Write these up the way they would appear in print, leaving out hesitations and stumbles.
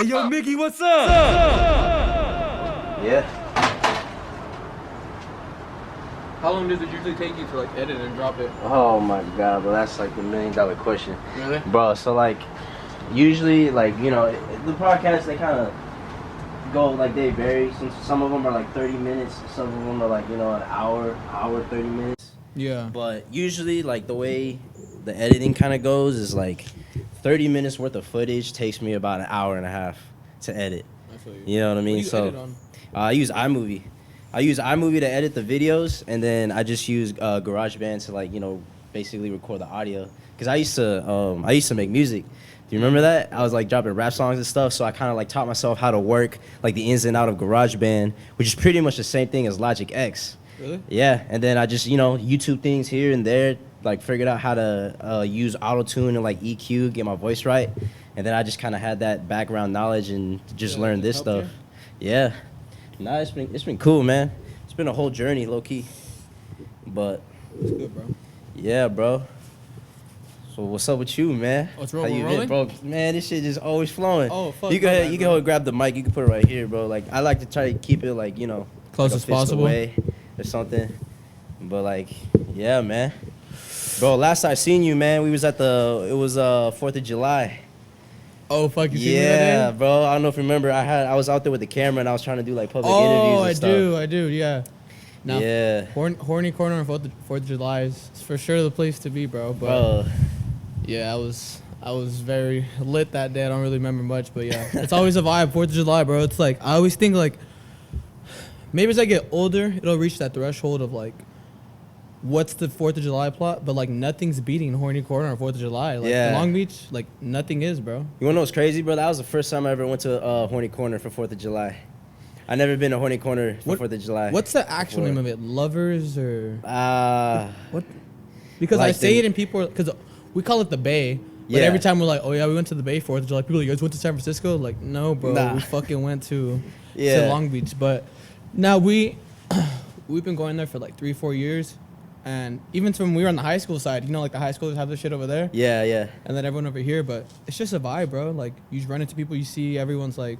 Hey, yo, Miggy, what's up? Yeah. How long does it usually take you to like edit and drop it? Oh my god, bro, that's like the $1 million question. Really? Bro, so like, usually, like, you know, the podcasts, they kind of go, like, they vary. Some of them are like 30 minutes, some of them are like, you know, an hour, 30 minutes. Yeah. But usually, like, the way the editing kind of goes is like 30 minutes worth of footage takes me about an hour and a half to edit. I feel you. You know what I mean? What do you edit on? I use iMovie. I use iMovie to edit the videos, and then I just use GarageBand to, like, you know, basically record the audio. Cause I used to make music. Do you remember that? I was like dropping rap songs and stuff, so I kind of like taught myself how to work like the ins and out of GarageBand, which is pretty much the same thing as Logic X. Really? Yeah, and then I just, you know, YouTube things here and there, like figured out how to use auto-tune and like EQ, get my voice right, and then I just kind of had that background knowledge and just learned this stuff. Yeah. Nah, it's been cool, man. It's been a whole journey, low key. But It's good, bro. yeah, bro. So what's up with you, man? Oh, it's How rolling, you rolling? been, bro? Man, this shit just always flowing. Oh, fuck, You my bad, can bro. hold, grab the mic. You can put it right here, bro. Like, I like to try to keep it like, you know, Close like a as fist possible. away or something. But like, yeah, man. Bro, last I seen you, man, we was at it was 4th of July. Oh, fuck, you see me that Yeah, day? bro. I don't know if you remember. I was out there with the camera and I was trying to do like public Oh, interviews and I stuff. do, yeah. Now, Yeah. Horny Corner on 4th of July is for sure the place to be, bro. But Bro. yeah, I was very lit that day. I don't really remember much, but yeah. It's always a vibe, 4th of July, bro. It's like, I always think like, maybe as I get older, it'll reach that threshold of like, what's the 4th of July plot? But like, nothing's beating Horny Corner on 4th of July. Like, Yeah. Long Beach, like, nothing is, bro. You wanna know what's crazy, bro? That was the first time I ever went to Horny Corner for 4th of July. I never been to Horny Corner for 4th of July. What's the actual before. name of it? Lovers or What? because I Like say the- it and people because we call it the Bay. But Yeah. every time we're like, oh yeah, we went to the Bay 4th of July. People are like, you guys went to San Francisco? Like, no, bro, Nah. we fucking went to Yeah. Long Beach. But now we've been going there for like 3-4 years, and even from when we were on the high school side, you know, like the high schoolers have this shit over there, Yeah, yeah. and then everyone over here. But it's just a vibe, bro. Like you just run into people, you see everyone's like,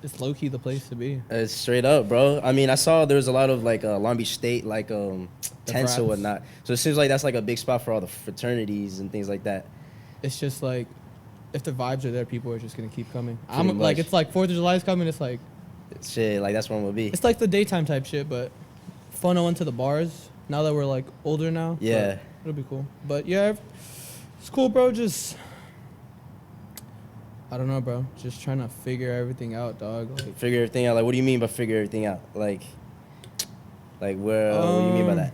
it's low key the place to be. It's straight up, bro. I mean, I saw there was a lot of like Long Beach State like tents frats. or whatnot. So it seems like that's like a big spot for all the fraternities and things like that. It's just like, if the vibes are there, people are just gonna keep coming. Pretty I'm like, much. it's like 4th of July is coming. It's like, Shit, like that's where I'm gonna be. it's like the daytime type shit, but funnel into the bars. Now that we're like older now, Yeah. but it'll be cool. But yeah, it's cool, bro. Just I don't know, bro. Just trying to figure everything out, dog. Like, Figure everything out. Like, what do you mean by figure everything out? Like where? What do you mean by that?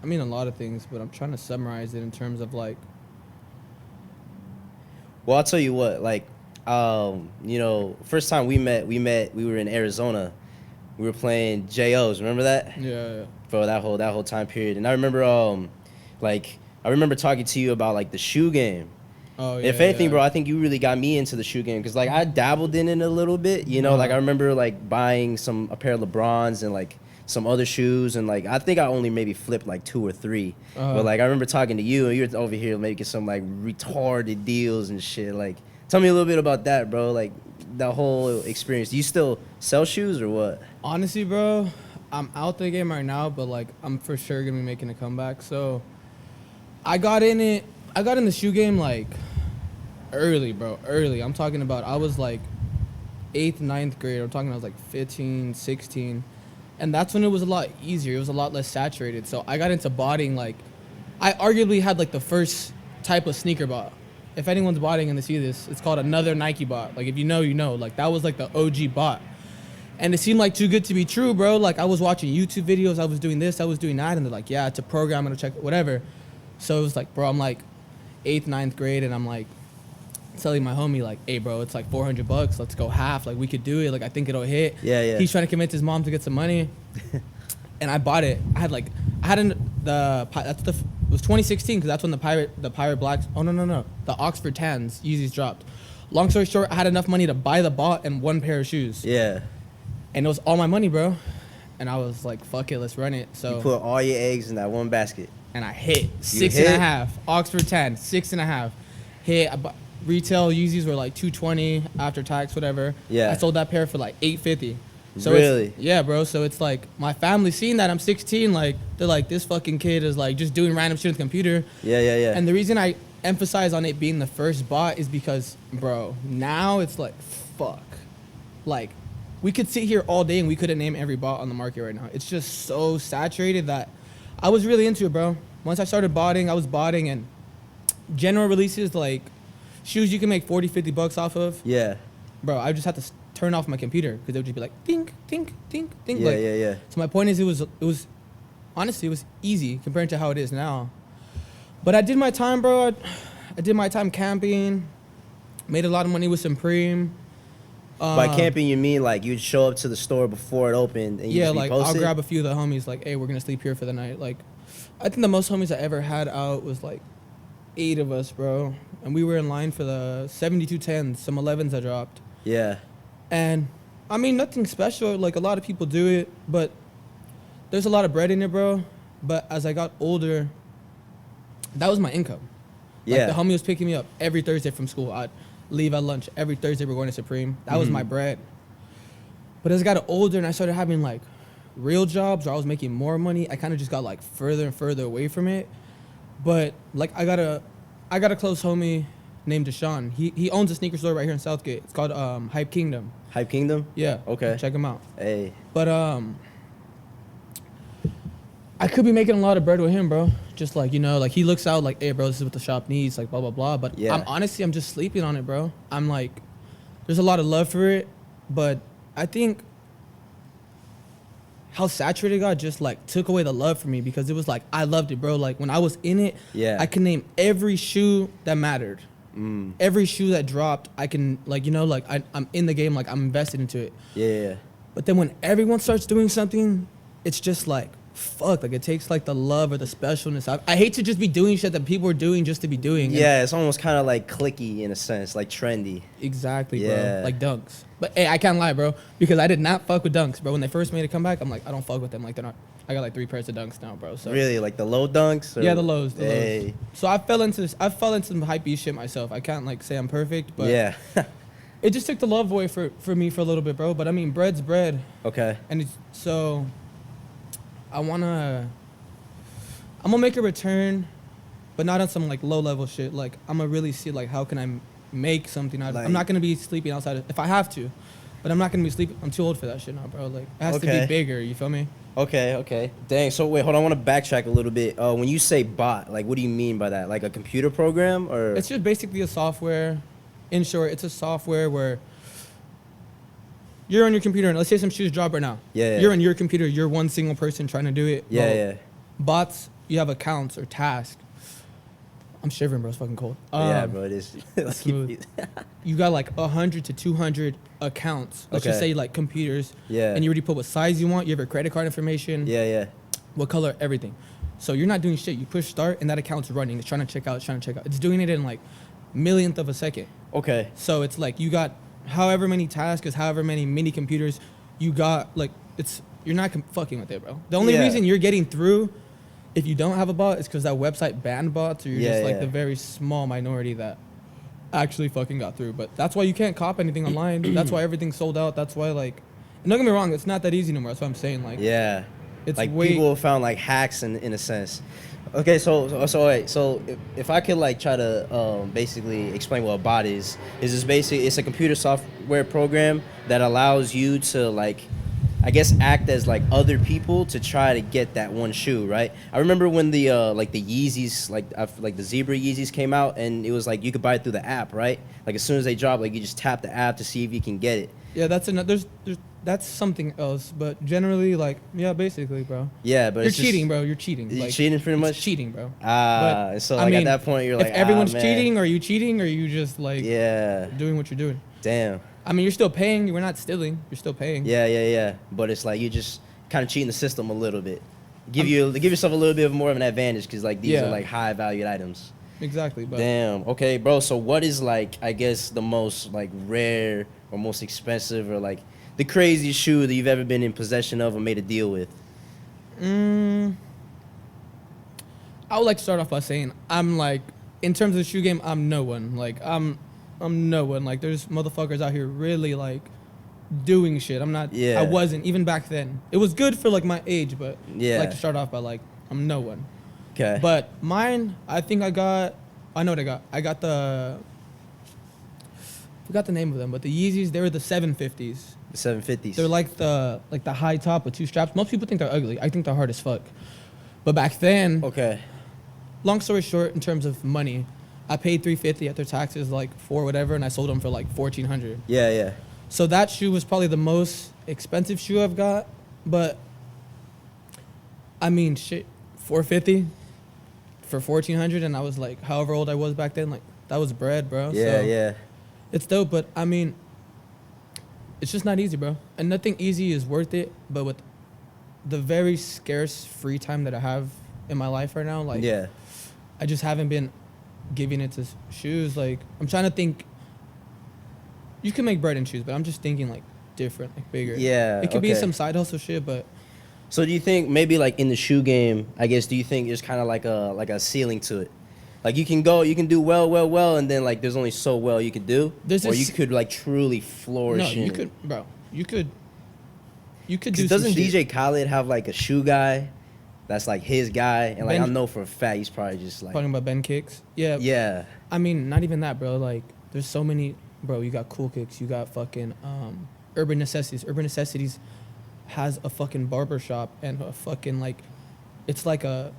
I mean a lot of things, but I'm trying to summarize it in terms of like, Well, I'll tell you what. Like, you know, first time we were in Arizona. We were playing JOs. Remember that? yeah. Bro, that whole time period. And I remember, I remember talking to you about like the shoe game. Oh yeah. If anything, yeah. bro, I think you really got me into the shoe game because like I dabbled in it a little bit. You know, like I remember like buying a pair of LeBrons and like some other shoes, and like I think I only maybe flipped like 2 or 3. But like I remember talking to you, and you were over here making some like retarded deals and shit. Like, tell me a little bit about that, bro. Like that whole experience. Do you still sell shoes or what? Honestly, bro, I'm out the game right now, but like I'm for sure gonna be making a comeback. So I got in the shoe game like early, bro. Early. I'm talking about I was like 8th, 9th grade. I'm talking I was like 15, 16. And that's when it was a lot easier. It was a lot less saturated. So I got into botting like I arguably had like the first type of sneaker bot. If anyone's botting and they see this, it's called another Nike bot. Like if you know, you know. Like that was like the OG bot. And it seemed like too good to be true, bro. Like I was watching YouTube videos, I was doing this, I was doing that, and they're like, yeah, it's a program, I'm gonna check whatever. So it was like, bro, I'm like 8th, 9th grade, and I'm like telling my homie like, hey, bro, it's like $400, let's go half, like we could do it, like I think it'll hit. Yeah, yeah. He's trying to convince his mom to get some money, and I bought it. It was 2016 because that's when the pirate blacks. Oh no, the Oxford tans Yeezys dropped. Long story short, I had enough money to buy the bot and 1 pair of shoes. Yeah. And it was all my money, bro. And I was like, fuck it, let's run it. So You put all your eggs in that one basket. and I hit You 6.5. Oxford 10, 6.5. Hit. retail Yeezys were like $220 after tax, whatever. Yeah. I sold that pair for like $850. So really? Yeah, bro. So it's like my family seeing that I'm 16, like they're like, this fucking kid is like just doing random shit on the computer. Yeah. And the reason I emphasize on it being the first bot is because, bro, now it's like, fuck. Like, we could sit here all day and we couldn't name every bot on the market right now. It's just so saturated that I was really into it, bro. Once I started botting, I was botting, and general releases like shoes you can make 40, $50 off of. Yeah. Bro, I just had to turn off my computer because it would just be like, think. Yeah, like, yeah. So my point is, it was honestly, it was easy compared to how it is now. But I did my time, bro. I did my time camping, made a lot of money with Supreme. By camping, you mean like you'd show up to the store before it opened and you yeah, just like repost I'll it? grab a few of the homies, like, hey, we're gonna sleep here for the night. Like, I think the most homies I ever had out was like 8 of us, bro, and we were in line for the 7210s, some 11s that dropped. Yeah. And I mean, nothing special. Like, a lot of people do it, but there's a lot of bread in it, bro. But as I got older, that was my income. Yeah. Like, the homie was picking me up every Thursday from school. I'd leave at lunch. Every Thursday we're going to Supreme. That was my bread. But as I got older and I started having like real jobs where I was making more money, I kind of just got like further and further away from it. But like, I got a close homie named Deshaun. He owns a sneaker store right here in Southgate. It's called Hype Kingdom. Hype Kingdom? Yeah. Okay. Check him out. Hey. But I could be making a lot of bread with him, bro. Just like, you know, like he looks out like, hey, bro, this is what the shop needs, like blah blah blah. But yeah. I'm just sleeping on it, bro. I'm like, there's a lot of love for it, but I think how saturated it got just like took away the love for me, because it was like I loved it, bro. Like when I was in it, yeah, I can name every shoe that mattered. Every shoe that dropped, I can, like, you know, like I'm in the game, like I'm invested into it. Yeah. But then when everyone starts doing something, it's just like, fuck, like it takes like the love or the specialness. I hate to just be doing shit that people are doing just to be doing. Yeah, it's almost kind of like clicky in a sense, like trendy. Exactly, yeah, bro. Like Dunks. But hey, I can't lie, bro, because I did not fuck with Dunks, bro. When they first made a comeback, I'm like, I don't fuck with them. Like, they're not. I got like 3 pairs of Dunks now, bro. So really, like the low Dunks? Or? Yeah, the lows. Hey. Lows. So I fell into some hype shit myself. I can't like say I'm perfect, but yeah. It just took the love away for me for a little bit, bro. But I mean, bread's bread. Okay. And it's so I'm gonna make a return, but not on some like low level shit. Like, I'm gonna really see like how can I make something out of it. I'm not gonna be sleeping outside if I have to, but I'm not gonna be sleeping. I'm too old for that shit now, bro. Like, it has to be bigger. You feel me? Okay. Dang. So wait, hold on. I want to backtrack a little bit. When you say bot, like, what do you mean by that? Like a computer program, or? It's just basically a software. In short, it's a software where you're on your computer, and let's say some shoes drop right now. Yeah. You're on your computer. You're one single person trying to do it. Yeah. Bots, you have accounts or tasks. I'm shivering, bro. It's fucking cold. Yeah, bro. It is. You got like 100 to 200 accounts. Let's just say like computers. Yeah. And you already put what size you want. You have your credit card information. Yeah. What color, everything. So you're not doing shit. You push start, and that account's running. It's trying to check out. It's doing it in like millionth of a second. Okay. So it's like you got however many tasks, however many mini computers you got. Like, you're not fucking with it, bro. The only reason you're getting through, if you don't have a bot, is because that website banned bots, or you're just like the very small minority that actually fucking got through. But that's why you can't cop anything online. That's why everything's sold out. That's why, like, and don't get me wrong, it's not that easy anymore. That's what I'm saying. Like, yeah, it's like people have found like hacks in a sense. Okay, so if I could like try to basically explain what a bot is this basically, it's a computer software program that allows you to, like, I guess, act as like other people to try to get that one shoe, right? I remember when the like the Yeezys, like the Zebra Yeezys came out, and it was like you could buy it through the app, right? Like as soon as they drop, like you just tap the app to see if you can get it. Yeah, that's something else, but generally, like, yeah, basically, bro. Yeah, but you're cheating, bro. You're cheating. You're like, cheating pretty much. Cheating, bro. So like, I mean, at that point, you're like, if everyone's man. cheating, are you cheating, or are you just like, doing what you're doing? Damn. I mean, you're still paying. We're not stealing. You're still paying. Yeah. But it's like you just kind of cheating the system a little bit. Give yourself a little bit more of an advantage, because like these are like high valued items. Exactly. But damn. Okay, bro. So what is, like, I guess, the most like rare or most expensive, or like the craziest shoe that you've ever been in possession of or made a deal with? I would like to start off by saying I'm like, in terms of the shoe game, I'm no one. Like, I'm no one. Like, there's motherfuckers out here really like doing shit. I'm not. Yeah. I wasn't even back then. It was good for like my age, but Yeah. I like to start off by like I'm no one. Okay. But mine, I think I know what I got. I got the. Forgot the name of them, but the Yeezys. They were the 750s. The 750s. They're like the high top with 2 straps. Most people think they're ugly. I think they're hard as fuck. But back then, Okay. long story short, in terms of money, I paid $350 after taxes, like for whatever, and I sold them for like $1,400. Yeah, yeah. So that shoe was probably the most expensive shoe I've got, but I mean, shit, $450 for $1,400, and I was like, however old I was back then, like that was bread, bro. Yeah, so yeah. It's dope, but I mean, it's just not easy, bro. And nothing easy is worth it. But with the very scarce free time that I have in my life right now, like, Yeah. I just haven't been giving it to shoes. Like, I'm trying to think. You can make bread in shoes, but I'm just thinking like different, like bigger. Yeah, It could be okay. some side hustle shit, but So do you think maybe like in the shoe game, I guess, do you think there's kind of like a ceiling to it? Like you can do well, and then like there's only so well you could do, There's or a you s- could like truly flourish. no, in you it. could, bro. You could do. 'Cause Some doesn't shit. DJ Khaled have like a shoe guy that's like his guy, and like Ben- I know for a fact he's probably just like talking about Ben Kicks? Yeah. yeah, I mean, not even that, bro. Like, there's so many, bro. You got Cool Kicks. You got fucking Urban Necessities. Urban Necessities has a fucking barber shop and a fucking like, it's like a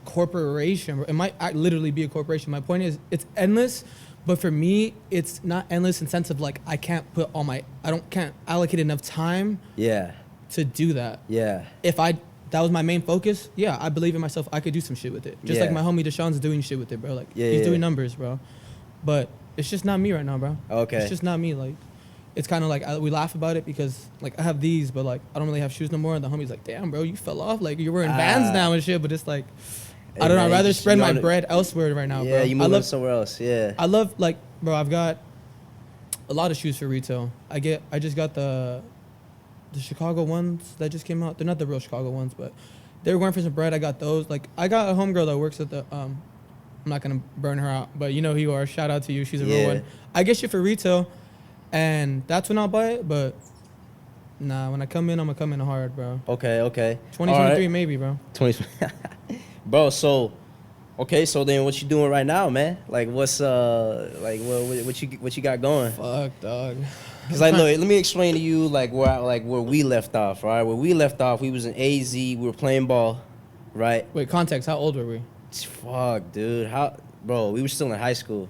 corporation. It might literally be a corporation. My point is, it's endless, but for me, it's not endless in sense of like I can't allocate enough time yeah, to do that. yeah, If that was my main focus, yeah, I believe in myself. I could do some shit with it. Just like Yeah. my homie Deshaun's doing shit with it, bro. Like, Yeah, he's yeah. doing numbers, bro. But it's just not me right now, bro. Okay. It's just not me. Like, it's kind of like we laugh about it because like I have these, but like I don't really have shoes no more. And the homie's like, damn, bro, you fell off. Like you're wearing Vans now and shit. But it's like, Hey, I don't know. man, I'd rather you just- spread you my wanna- bread elsewhere right now, yeah. bro. You I moving love, somewhere else, yeah. I love like, bro. I've got a lot of shoes for retail. I just got the Chicago ones that just came out. They're not the real Chicago ones, but they were going for some bread. I got those. Like I got a homegirl that works at the I'm not gonna burn her out, but you know who you are. Shout out to you. She's a Yeah. real one. I get shit for retail, and that's when I'll buy it. But nah, when I come in, I'm gonna come in hard, bro. Okay, okay. 2023 All maybe, bro. 20. Bro, so okay, so then what you doing right now, man? Like what's like what you got going? Fuck, dog. Cause like, look, let me explain to you like where we left off, right? Where we left off, we was in AZ, we were playing ball, right? Wait, context. How old were we? Fuck, dude, bro? We were still in high school,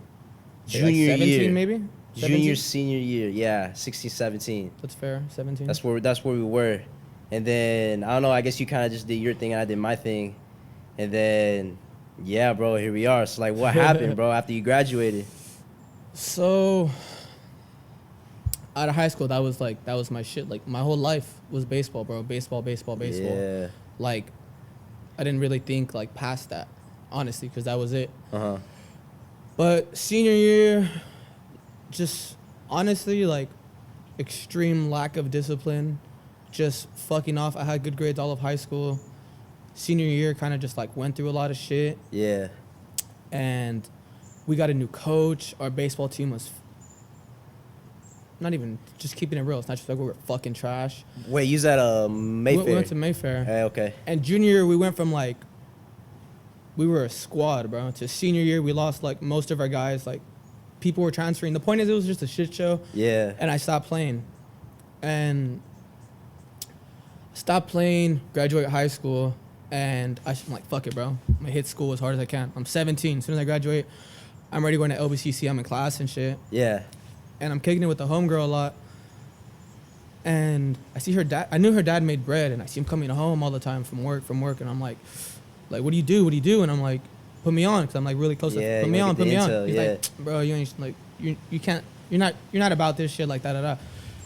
Like, 17 year, maybe. junior 17? senior year, yeah, 16, 17. That's fair. 17. That's where we were, and then I don't know. I guess you kind of just did your thing, and I did my thing, and then yeah, bro, here we are. So like, what happened, bro? After you graduated? So, out of high school, that was my shit. Like my whole life was baseball, bro. Baseball. Yeah. Like, I didn't really think like past that, honestly, because that was it. Uh-huh. But senior year, just honestly, like, extreme lack of discipline, just fucking off. I had good grades all of high school. Senior year, kind of just like went through a lot of shit, Yeah. and we got a new coach. Our baseball team was not even just keeping it real. It's not just like we were fucking trash. Wait, you was at Mayfair? We went to Mayfair. Hey, okay. And junior year, we went from like, we were a squad, bro, to senior year, we lost like most of our guys. Like, people were transferring. The point is, it was just a shit show. Yeah. And I stopped playing. And stopped playing, graduate high school, and I'm like, fuck it, bro. I'm gonna hit school as hard as I can. I'm 17. As soon as I graduate, I'm ready going to LBCC. I'm in class and shit. Yeah. And I'm kicking it with the homegirl a lot. And I see her dad. I knew her dad made bread, and I see him coming home all the time from work. And I'm like, what do you do? And I'm like, put me on, because I'm like really close. Yeah, Put you me wanna on. get the intel, He's yeah. like, bro, you ain't like you can't. You're not about this shit like that.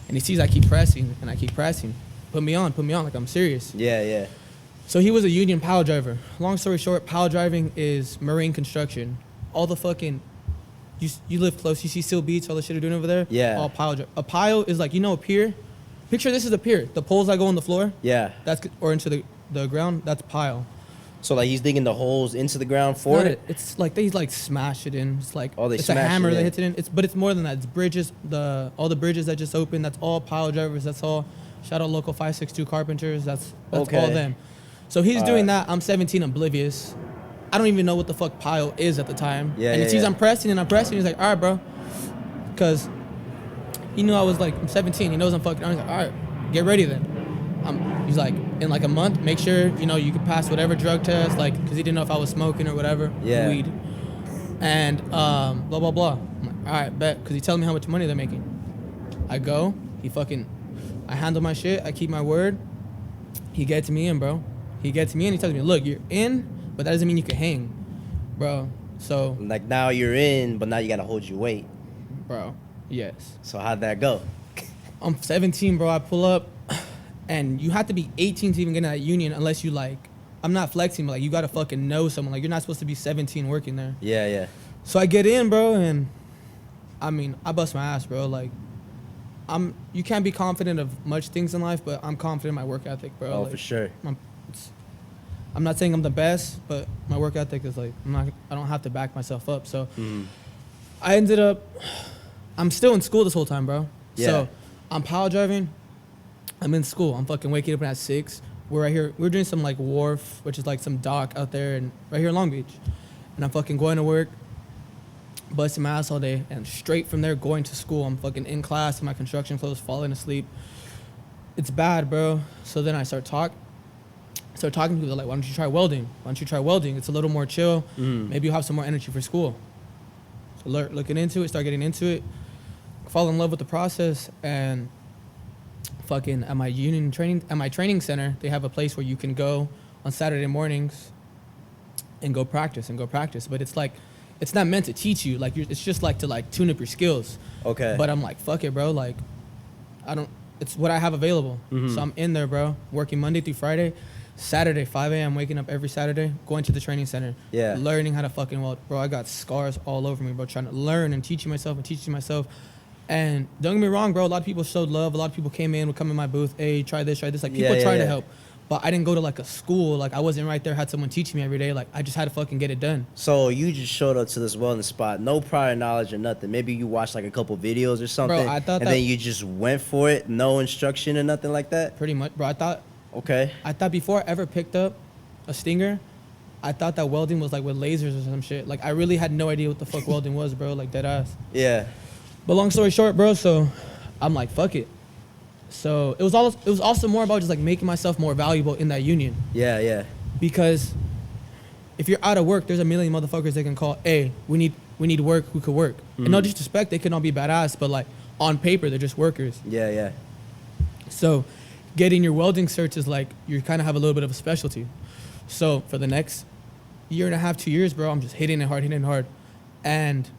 And he sees I keep pressing, and I keep pressing. Put me on, like I'm serious. Yeah, yeah. So he was a union pile driver. Long story short, pile driving is marine construction. All the fucking, you live close, you see Seal Beach, all the shit they're doing over there? Yeah. All pile drive. A pile is like, a pier? Picture this is a pier. The poles that go on the floor, Yeah. or into the ground, that's pile. So like he's digging the holes into the ground for Not it. It's like they like smash it in. It's like Oh, they it's a smash hammer it that in. hits it in. But it's more than that. It's bridges. All the bridges that just opened. That's all pile drivers. That's all. Shout out local 562 carpenters. That's Okay. all them. So he's All doing right. that. I'm 17, oblivious. I don't even know what the fuck pile is at the time. Yeah, and yeah, he sees yeah. I'm pressing and I'm pressing. He's like, all right, bro, because he knew I was like, I'm 17. He knows I'm fucking. I was like, all right, get ready then. He's like, in like a month, make sure you can pass whatever drug test, like, because he didn't know if I was smoking or whatever, Yeah. weed, and blah blah blah. I'm like, all right, bet, because he telling me how much money they're making. I go, I handle my shit, I keep my word. He gets me in, bro. He gets me in. He tells me, look, you're in, but that doesn't mean you can hang, bro. So, Like now you're in, but now you gotta hold your weight. bro, yes. So how'd that go? I'm 17, bro. I pull up, and you have to be 18 to even get in that union unless you like. I'm not flexing, but like you gotta fucking know someone. Like you're not supposed to be 17 working there. Yeah, yeah. So I get in, bro, and I mean I bust my ass, bro. Like you can't be confident of much things in life, but I'm confident in my work ethic, bro. Oh, like, for sure. I'm not saying I'm the best, but my work ethic is like I don't have to back myself up. So I ended up. I'm still in school this whole time, bro. Yeah. So I'm power driving. I'm in school. I'm fucking waking up at 6. We're right here. We're doing some like wharf, which is like some dock out there, and right here in Long Beach. And I'm fucking going to work, busting my ass all day, and straight from there going to school. I'm fucking in class in my construction clothes, falling asleep. It's bad, bro. So then I start talking to people. They're like, why don't you try welding? Why don't you try welding? It's a little more chill. Maybe you'll have some more energy for school. So looking into it, start getting into it, fall in love with the process, and fucking at my training center, they have a place where you can go on Saturday mornings and go practice. But it's like, it's not meant to teach you. Like it's just like to like tune up your skills. Okay. But I'm like, fuck it, bro. Like, it's what I have available. So I'm in there, bro, working Monday through Friday. Saturday, 5 a.m., waking up every Saturday, going to the training center. Yeah. Learning how to fucking weld. Bro, I got scars all over me, bro, trying to learn and teaching myself. And don't get me wrong, bro, a lot of people showed love. A lot of people came in, would come in my booth, hey, try this. Like, people try to help. But I didn't go to, like, a school. Like, I wasn't right there, had someone teaching me every day. Like, I just had to fucking get it done. So you just showed up to this welding spot, no prior knowledge or nothing. Maybe you watched like a couple videos or something, Bro, I thought and that- then you just went for it, no instruction or nothing like that. Pretty much, bro. Okay. I thought before I ever picked up a stinger, I thought that welding was, like, with lasers or some shit. Like, I really had no idea what the fuck welding was, bro. Like, dead ass. Yeah. But long story short, bro, so I'm like, fuck it. So it was also more about just like making myself more valuable in that union. Yeah, yeah. Because if you're out of work, there's a million motherfuckers they can call, hey, we need work, who could work. And no disrespect, they can all be badass, but like on paper, they're just workers. Yeah, yeah. So getting your welding cert is like, you kind of have a little bit of a specialty. So for the next year and a half, 2 years, bro, I'm just hitting it hard. And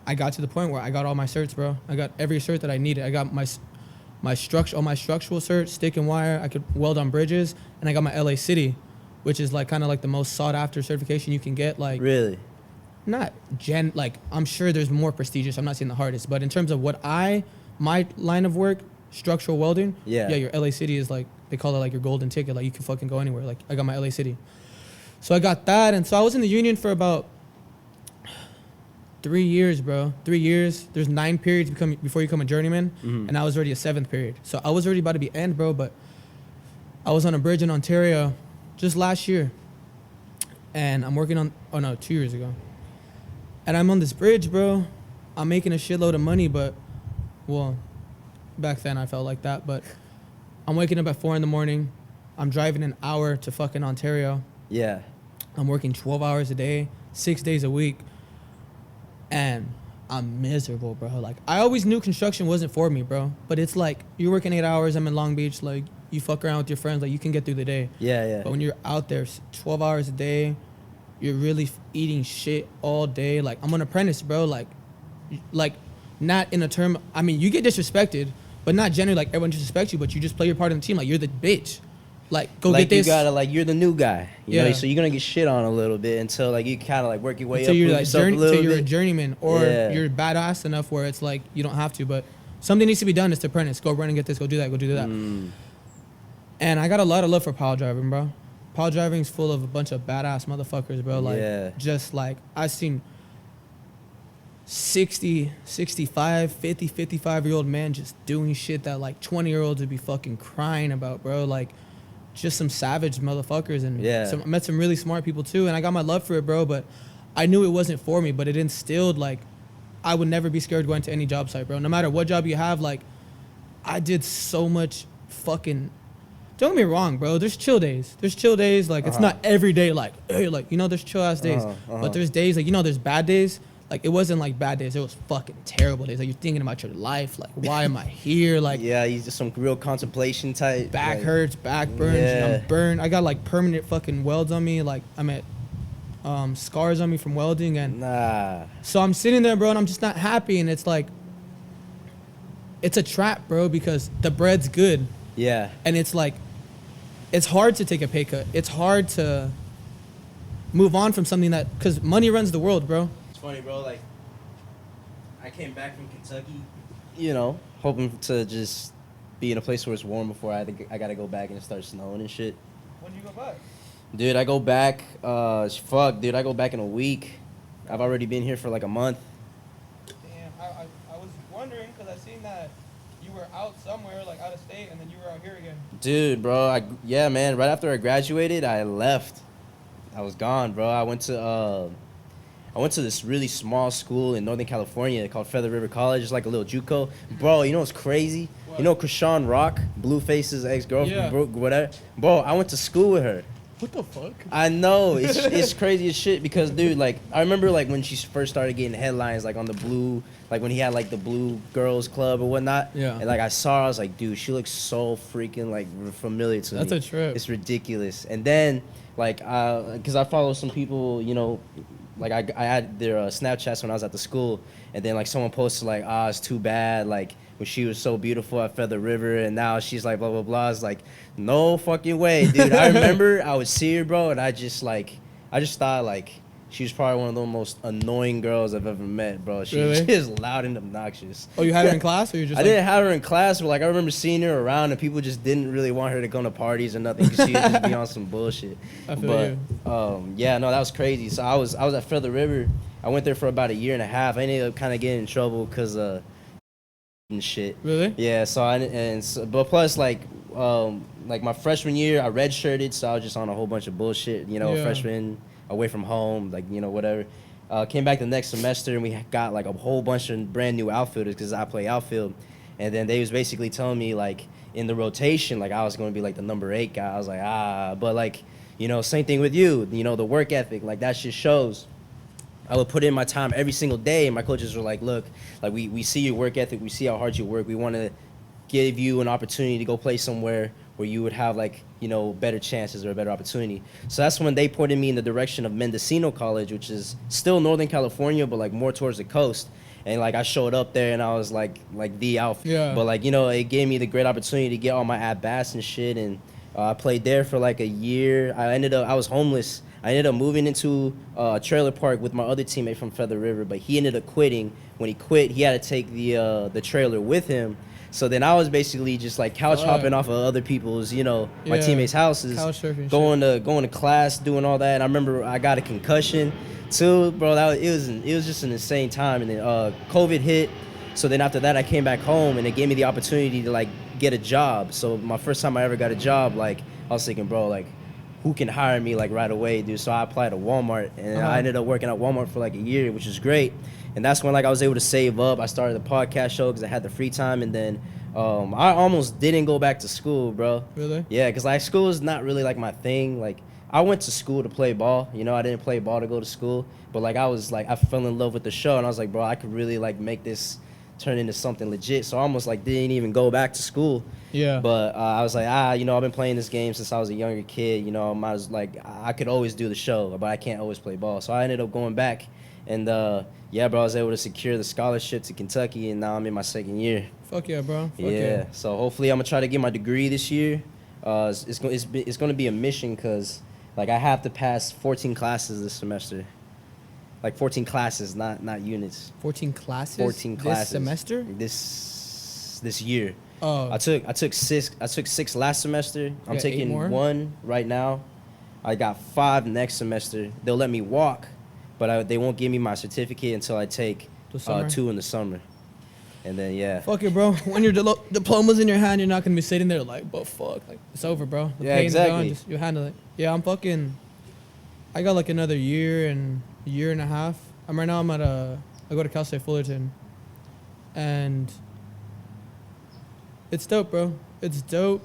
I got to the point where I got all my certs, bro. I got every cert that I needed. I got all my structural certs, stick and wire. I could weld on bridges, and I got my LA City, which is like kind of like the most sought after certification you can get. Like, Really? not like I'm sure there's more prestigious. I'm not saying the hardest, but in terms of my line of work, structural welding. Yeah. Yeah, your LA City is like, they call it like your golden ticket. Like you can fucking go anywhere. Like I got my LA City, so I got that, and so I was in the union for about 3 years, bro. 3 years. There's 9 periods before you become a journeyman, and I was already a 7th period. So I was already about to be end, bro. But I was on a bridge in Ontario just last year, and I'm working on 2 years ago, and I'm on this bridge, bro. I'm making a shitload of money, but well, back then I felt like that. But I'm waking up at 4 a.m. I'm driving an hour to fucking Ontario. Yeah. I'm working 12 hours a day, 6 days a week. And I'm miserable, bro. Like, I always knew construction wasn't for me, bro. But it's like, you're working 8 hours, I'm in Long Beach, like, you fuck around with your friends, like, you can get through the day. Yeah, yeah. But when you're out there 12 hours a day, you're really eating shit all day. Like, I'm an apprentice, bro. Like, not in a term, I mean, you get disrespected, but not generally, like, everyone disrespects you, but you just play your part in the team. Like, you're the bitch. Like, go like get this. You gotta, like, you're the new guy. You know, Yeah. so you're gonna get shit on a little bit until, like, you kind of, like, work your way Until up. you're prove like yourself a little until you're a bit. journeyman, or Yeah. you're badass enough where it's like you don't have to, but something needs to be done. It's to apprentice. Go run and get this. Go do that. Go do that. And I got a lot of love for pile driving, bro. Pile driving's full of a bunch of badass motherfuckers, bro. Like, just like, I've seen 60, 65, 50, 55-year-old men just doing shit that, like, 20-year-olds would be fucking crying about, bro. Like, just some savage motherfuckers. And I met some really smart people, too. And I got my love for it, bro. But I knew it wasn't for me. But it instilled, like, I would never be scared going to any job site, bro. No matter what job you have, like, I did so much fucking... Don't get me wrong, bro. There's chill days. Like, it's not every day, like, hey, like, you know, there's chill-ass days. But there's days, like, you know, there's bad days. Like, it wasn't, like, bad days. It was fucking terrible days. Like, you're thinking about your life. Like, why am I here? Like... Yeah, you just some real contemplation type. Back hurts, back burns. And I'm burned. I got, like, permanent fucking welds on me. Like, I'm at... scars on me from welding. And so I'm sitting there, bro, and I'm just not happy. And it's like... It's a trap, bro, because the bread's good. Yeah. And it's like... It's hard to take a pay cut. It's hard to move on from something that... Because money runs the world, bro. It's funny, bro. Like, I came back from Kentucky, you know, hoping to just be in a place where it's warm before I got to go back and it starts snowing and shit. When do you go back? Dude, I go back... I go back in a week. I've already been here for like a month. Damn, I was wondering because I seen that you were out somewhere, like out of state, and then you were out here again. Dude, bro, man, right after I graduated, I left. I was gone, bro. I went to this really small school in Northern California called Feather River College. It's like a little JUCO. Bro, you know what's crazy? What? You know Krishan Rock, Blueface's ex-girlfriend, whatever? Bro, I went to school with her. What the fuck? I know. It's crazy as shit because, dude, like, I remember, like, when she first started getting headlines, like, on the Blue, like, when he had, like, the Blue Girls Club or whatnot. Yeah. And, like, I saw her, I was like, dude, she looks so freaking, like, familiar to me. That's a trip. It's ridiculous. And then, like, because I follow some people, you know, like, I had their Snapchats when I was at the school. And then, like, someone posted, like, it's too bad, like, when she was so beautiful at Feather River, and now she's like, blah, blah, blah. It's like, no fucking way, dude. I remember I would see her, bro, and I just thought, like, she was probably one of the most annoying girls I've ever met, bro. She was just loud and obnoxious. Oh, you had her in class, or you just? I didn't have her in class, but, like, I remember seeing her around, and people just didn't really want her to go to parties or nothing, because she would just be on some bullshit. I feel you. Yeah, no, that was crazy. So I was at Feather River. I went there for about a year and a half. I ended up kind of getting in trouble because and shit. Really? Yeah. But plus, like my freshman year, I redshirted, so I was just on a whole bunch of bullshit. You know, freshman, away from home, like, you know, whatever. Came back the next semester, and we got like a whole bunch of brand new outfielders because I play outfield, and then they was basically telling me, like, in the rotation, like, I was going to be like the number 8 guy. I was like, but, like, you know, same thing with you. You know, the work ethic, like, that shit shows. I would put in my time every single day, and my coaches were like, look, like, we see your work ethic, we see how hard you work, we want to give you an opportunity to go play somewhere where you would have, like, you know, better chances or a better opportunity. So that's when they pointed me in the direction of Mendocino College, which is still Northern California, but, like, more towards the coast. And, like, I showed up there, and I was like the outfit. Yeah. But, like, you know, it gave me the great opportunity to get all my at-bats and shit, and I played there for like a year. I was homeless. I ended up moving into a trailer park with my other teammate from Feather River, but he ended up quitting. When he quit, he had to take the trailer with him. So then I was basically just like couch hopping off of other people's, you know, my teammates' houses, going to class, doing all that. And I remember I got a concussion too, bro. It was just an insane time. And then COVID hit. So then after that, I came back home, and it gave me the opportunity to, like, get a job. So my first time I ever got a job, like, I was thinking, bro, like, who can hire me, like, right away, dude? So I applied to Walmart, and I ended up working at Walmart for like a year, which was great. And that's when, like, I was able to save up. I started a podcast show because I had the free time, and then I almost didn't go back to school, bro. Really? Yeah, because, like, school is not really, like, my thing. Like, I went to school to play ball. You know, I didn't play ball to go to school. But, like, I fell in love with the show, and I was like, bro, I could really, like, make this turn into something legit. So I almost, like, didn't even go back to school. Yeah. But I was like, you know, I've been playing this game since I was a younger kid. You know, I could always do the show, but I can't always play ball. So I ended up going back. And, yeah, bro, I was able to secure the scholarship to Kentucky, and now I'm in my second year. Fuck yeah, bro. Fuck yeah. So hopefully I'm going to try to get my degree this year. It's going to be a mission because, like, I have to pass 14 classes this semester. Like 14 classes, not units. 14 classes? 14 classes. This semester? This year. Oh. I took 6 last semester. I'm taking 1 right now. I got 5 next semester. They'll let me walk, but they won't give me my certificate until I take 2 in the summer. And then, yeah. Fuck it, bro. When your diploma's in your hand, you're not going to be sitting there like, but fuck. Like, it's over, bro. The pain's exactly. gone, just, you handle it. Yeah, I got like another year and a year and a half. I go to Cal State Fullerton. And it's dope, bro. It's dope.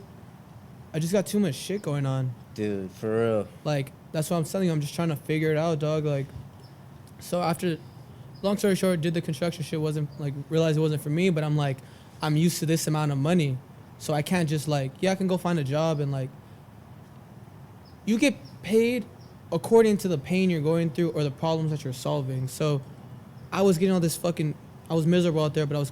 I just got too much shit going on. Dude, for real. Like, that's what I'm telling you. I'm just trying to figure it out, dog. Like, so after, long story short, did the construction shit, realized it wasn't for me, but I'm like, I'm used to this amount of money. So I can't just like, I can go find a job and like, you get paid according to the pain you're going through or the problems that you're solving. So I was getting all this I was miserable out there, but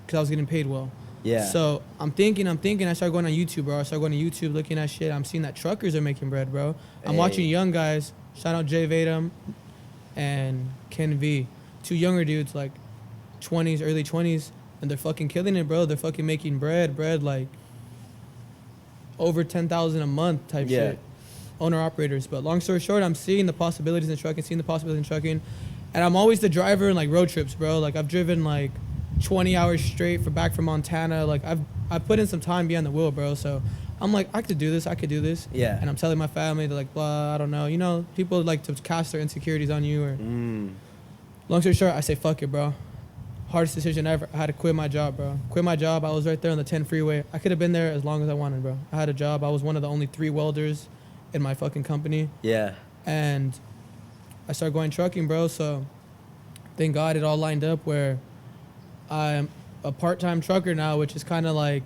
because I was getting paid well. Yeah. So I'm thinking, I started going on YouTube, bro. I started going to YouTube, looking at shit. I'm seeing that truckers are making bread, bro. I'm watching young guys, shout out Jay Vadum and Ken V. 2 younger dudes, like 20s, early 20s, and they're fucking killing it, bro. They're fucking making bread like over 10,000 a month type shit. Owner-operators. But long story short, I'm seeing the possibilities in trucking, and I'm always the driver in like road trips, bro. Like I've driven like 20 hours straight back from Montana. Like I've put in some time behind the wheel, bro. So I'm like, I could do this. Yeah. And I'm telling my family, they're like, blah, I don't know. You know, people like to cast their insecurities on you. Or long story short, I say, fuck it, bro. Hardest decision ever. I had to quit my job, bro. I was right there on the 10 freeway. I could have been there as long as I wanted, bro. I had a job. I was one of the only 3 welders in my fucking company. Yeah. And I started going trucking, bro. So thank God it all lined up where I'm a part-time trucker now, which is kind of like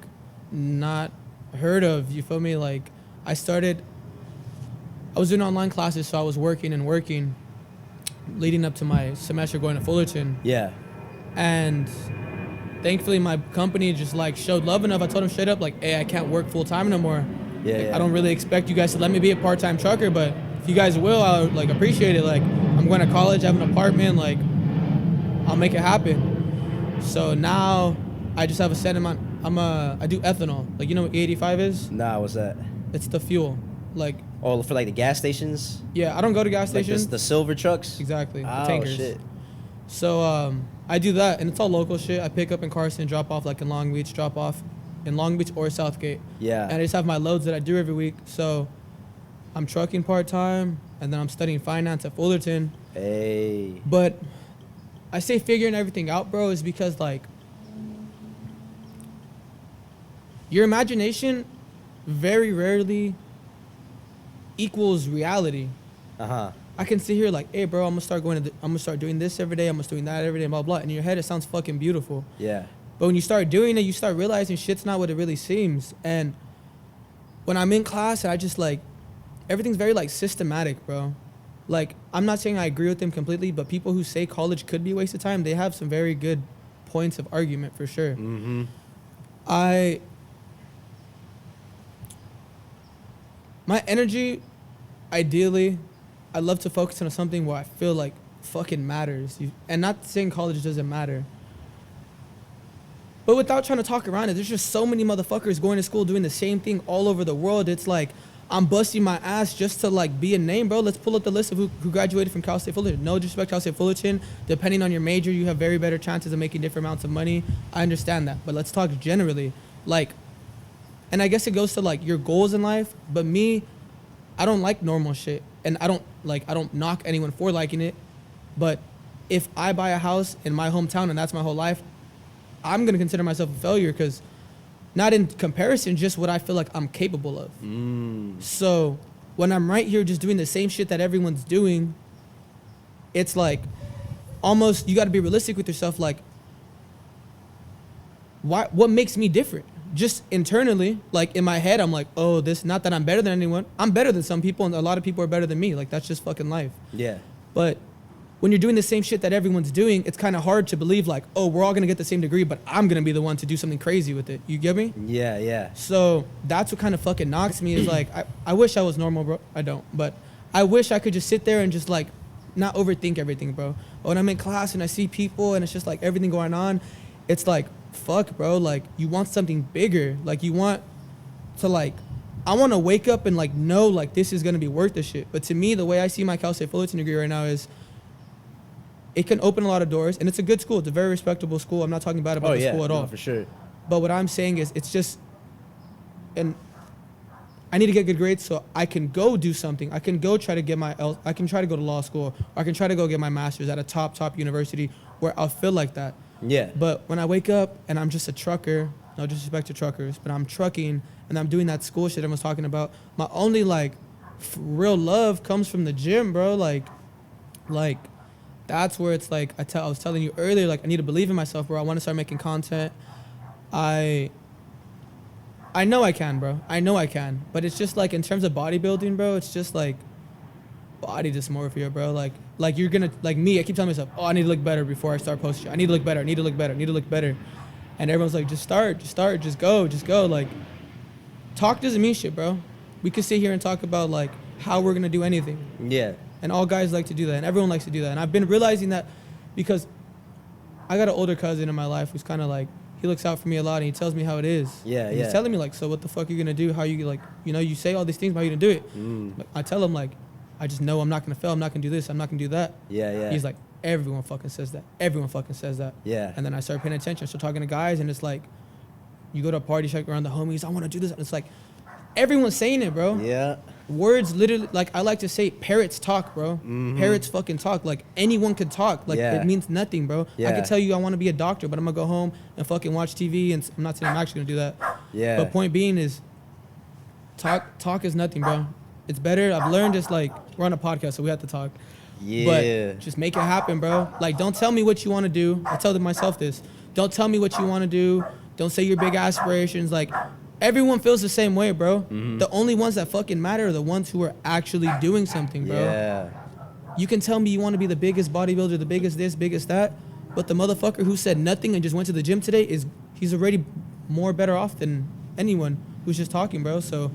not heard of. You feel me? Like I was doing online classes, so I was working leading up to my semester going to Fullerton. Yeah. And thankfully my company just like showed love enough. I told them straight up like, hey, I can't work full-time no more. Yeah. I don't really expect you guys to let me be a part-time trucker, but if you guys will, I'll like appreciate it. Like I'm going to college, I have an apartment, like I'll make it happen. So now I just have a set amount. I do ethanol. Like, you know what E85 is? Nah, what's that? It's the fuel. Like, oh, for like the gas stations? Yeah, I don't go to gas stations. Like the silver trucks? Exactly. Oh, the tankers. Shit. So I do that, and it's all local shit. I pick up in Carson, drop off like in Long Beach, drop off in Long Beach or Southgate. Yeah. And I just have my loads that I do every week. So I'm trucking part-time, and then I'm studying finance at Fullerton. Hey. But I say figuring everything out, bro, is because, like, your imagination very rarely equals reality. Uh-huh. I can sit here like, hey, bro, I'm gonna start doing this every day. I'm gonna start doing that every day, blah, blah. In your head, it sounds fucking beautiful. Yeah. But when you start doing it, you start realizing shit's not what it really seems. And when I'm in class, I just, like, everything's very, like, systematic, bro. Like, I'm not saying I agree with them completely, but people who say college could be a waste of time, they have some very good points of argument for sure. Mm-hmm. My energy, ideally, I love to focus on something where I feel like fucking matters. And not saying college doesn't matter. But without trying to talk around it, there's just so many motherfuckers going to school doing the same thing all over the world. It's like, I'm busting my ass just to like be a name, bro. Let's pull up the list of who graduated from Cal State Fullerton. No disrespect, Cal State Fullerton. Depending on your major, you have very better chances of making different amounts of money. I understand that. But let's talk generally. Like, and I guess it goes to like your goals in life. But me, I don't like normal shit. And I don't knock anyone for liking it. But if I buy a house in my hometown and that's my whole life, I'm going to consider myself a failure because not in comparison, just what I feel like I'm capable of. So when I'm right here just doing the same shit that everyone's doing, it's like almost you got to be realistic with yourself. Like, what makes me different? Just internally, like in my head, I'm like, oh, this, not that I'm better than anyone. I'm better than some people and a lot of people are better than me. Like, that's just fucking life. Yeah. But when you're doing the same shit that everyone's doing, it's kind of hard to believe like, oh, we're all going to get the same degree, but I'm going to be the one to do something crazy with it. You get me? Yeah, yeah. So that's what kind of fucking knocks me is like, I wish I was normal, bro. I don't. But I wish I could just sit there and just like not overthink everything, bro. When I'm in class and I see people and it's just like everything going on, it's like, fuck, bro. Like, you want something bigger. Like, you want to like I want to wake up and like know like this is gonna be worth the shit. But to me, the way I see my Cal State Fullerton degree right now is it can open a lot of doors, and it's a good school. It's a very respectable school. I'm not talking bad about the school at all. For sure. But what I'm saying is, it's just, and I need to get good grades so I can go do something. I can go try to get I can try to go to law school. Or I can try to go get my master's at a top university where I'll feel like that. Yeah. But when I wake up and I'm just a trucker, no disrespect to truckers, but I'm trucking and I'm doing that school shit everyone's talking about, my only like real love comes from the gym, bro. Like that's where it's like, I was telling you earlier, like I need to believe in myself, bro. I want to start making content. I know I can, bro. I know I can. But it's just like in terms of bodybuilding, bro, it's just like body dysmorphia, bro. Like you're gonna, like me, I keep telling myself, oh, I need to look better before I start posting. I need to look better. I need to look better. I need to look better. And everyone's like, just start, just go. Like, talk doesn't mean shit, bro. We could sit here and talk about like how we're gonna do anything. Yeah. And all guys like to do that, and everyone likes to do that. And I've been realizing that because I got an older cousin in my life who's kind of like, he looks out for me a lot, and he tells me how it is. Yeah, and yeah. He's telling me like, so what the fuck are you gonna do? How you like, you know, you say all these things, how you gonna do it? Like, I tell him like, I just know I'm not gonna fail. I'm not gonna do this. I'm not gonna do that. Yeah, yeah. He's like, everyone fucking says that. Everyone fucking says that. Yeah. And then I start paying attention. I start talking to guys, and it's like, you go to a party, check around the homies. I want to do this. And it's like, everyone's saying it, bro. Yeah. Words literally, like I like to say, parrots talk, bro. Parrots fucking talk. Like anyone could talk. Like it means nothing, bro. Yeah. I could tell you I want to be a doctor, but I'm gonna go home and fucking watch TV. And I'm not saying I'm actually gonna do that. Yeah. But point being is, talk is nothing, bro. It's better. I've learned just like, we're on a podcast, so we have to talk. Yeah. But just make it happen, bro. Like, don't tell me what you want to do. I tell myself this. Don't tell me what you want to do. Don't say your big aspirations. Like, everyone feels the same way, bro. The only ones that fucking matter are the ones who are actually doing something, bro. Yeah. You can tell me you want to be the biggest bodybuilder, the biggest this, biggest that, but the motherfucker who said nothing and just went to the gym today he's already more better off than anyone who's just talking, bro. So,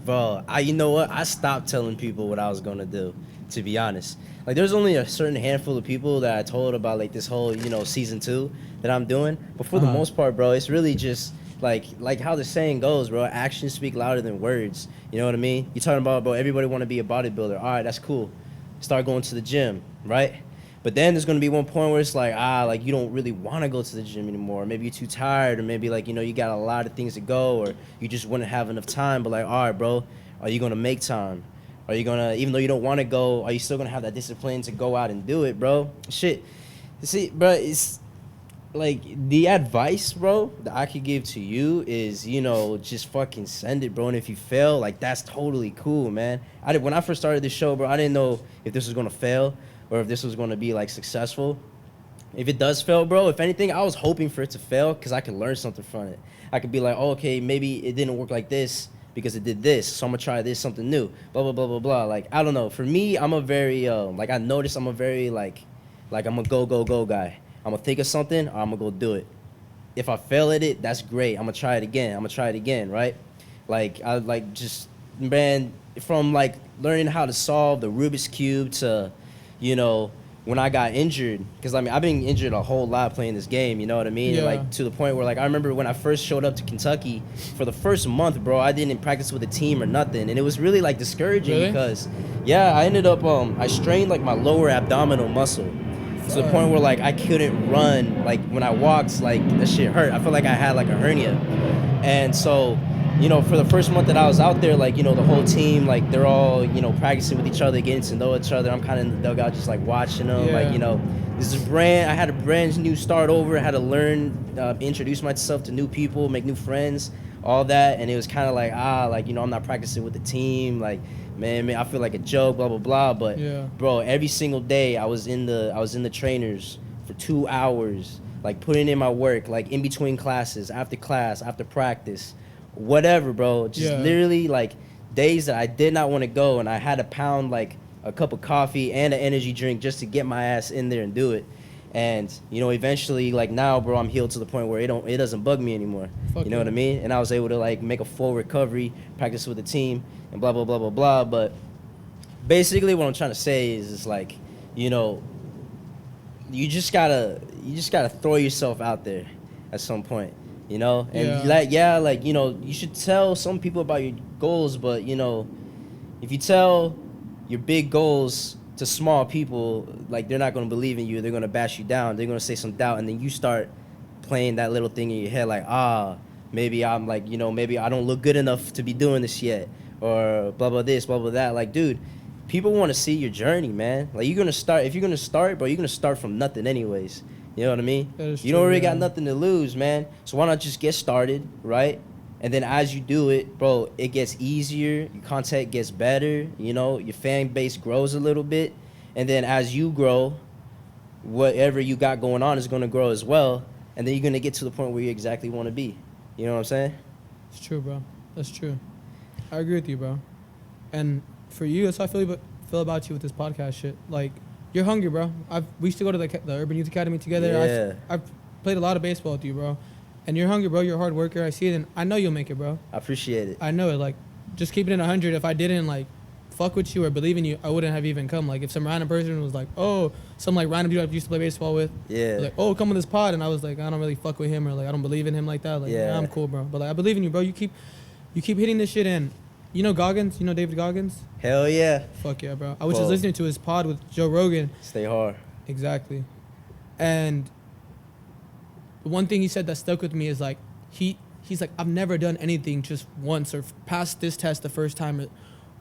Bro, you know what? I stopped telling people what I was gonna do, to be honest. Like, there's only a certain handful of people that I told about, like, this whole, season 2 that I'm doing. But for the most part, bro, it's really just, like how the saying goes, bro, actions speak louder than words. You know what I mean? You're talking about, bro, everybody want to be a bodybuilder. All right, that's cool. Start going to the gym, right? But then there's going to be one point where it's like, you don't really want to go to the gym anymore. Maybe you're too tired, or maybe, like, you got a lot of things to go, or you just wouldn't have enough time. But, like, all right, bro, are you going to make time? Are you going to, even though you don't want to go, are you still going to have that discipline to go out and do it, bro? Shit. See, bro, it's, like, the advice, bro, that I could give to you is, just fucking send it, bro. And if you fail, like, that's totally cool, man. When I first started this show, bro, I didn't know if this was going to fail or if this was going to be, like, successful. If it does fail, bro, if anything, I was hoping for it to fail because I could learn something from it. I could be like, oh, okay, maybe it didn't work like this because it did this, so I'm going to try this, something new, blah, blah, blah, blah, blah. Like, I don't know. For me, I'm a very, I noticed I'm a very, like I'm a go guy. I'm going to think of something, or I'm going to go do it. If I fail at it, that's great. I'm going to try it again. Right? Like, man, from, like, learning how to solve the Rubik's Cube to, when I got injured, because, I mean, I've been injured a whole lot playing this game, you know what I mean? Yeah. Like, to the point where, like, I remember when I first showed up to Kentucky, for the first month, bro, I didn't practice with a team or nothing, and it was really, like, discouraging. Really? Because, yeah, I ended up, I strained, like, my lower abdominal muscle. To the point where, like, I couldn't run. Like, when I walked, like, that shit hurt. I felt like I had, like, a hernia. And so, for the first month that I was out there, like, the whole team, like, they're all, practicing with each other, getting to know each other. I'm kind of in the dugout just, like, watching them. Yeah. Like, I had a brand new start over. I had to learn, introduce myself to new people, make new friends, all that. And it was kind of like, I'm not practicing with the team. Like, man, I feel like a joke, blah, blah, blah. But, Yeah. bro, every single day I was in the trainers for 2 hours, like, putting in my work, like, in between classes, after practice, whatever, bro. Just literally, like, days that I did not want to go, and I had to pound, like, a cup of coffee and an energy drink just to get my ass in there and do it. And, eventually, like, now, bro, I'm healed to the point where it doesn't bug me anymore. Fuck you know yeah. what I mean? And I was able to, like, make a full recovery, practice with the team, and blah, blah, blah, blah, blah. But basically what I'm trying to say is like, you just gotta throw yourself out there at some point. you know? And like, you know, you should tell some people about your goals, but, you know, if you tell your big goals to small people, like, they're not going to believe in you. They're going to bash you down. They're going to say some doubt, and then you start playing that little thing in your head like, maybe I'm like, you know, maybe I don't look good enough to be doing this yet, or blah, blah, this, blah, blah, that. Like, dude, people want to see your journey, man. Like, if you're going to start, bro, you're going to start from nothing anyways. You know what I mean? You don't really got nothing to lose, man. So why not just get started, right? And then as you do it, bro, it gets easier. Your content gets better. You know, your fan base grows a little bit. And then as you grow, whatever you got going on is going to grow as well. And then you're going to get to the point where you exactly want to be. You know what I'm saying? It's true, bro. That's true. I agree with you, bro. And for you, that's how I feel about you with this podcast shit. Like, you're hungry, bro. We used to go to the Urban Youth Academy together. Yeah. I've played a lot of baseball with you, bro. And you're hungry, bro. You're a hard worker. I see it, and I know you'll make it, bro. I appreciate it. I know it. Like, just keeping it 100. If I didn't, like, fuck with you or believe in you, I wouldn't have even come. Like, if some random person was like, oh, some, like, random dude I used to play baseball with. Yeah. Like, oh, come on this pod. And I was like, I don't really fuck with him, or, like, I don't believe in him like that. Like, yeah, I'm cool, bro. But, like, I believe in you, bro. You keep hitting this shit in. You know Goggins? You know David Goggins? Hell yeah. Fuck yeah, bro. I was just listening to his pod with Joe Rogan. Stay hard. Exactly. And one thing he said that stuck with me is, like, he's like, I've never done anything just once or passed this test the first time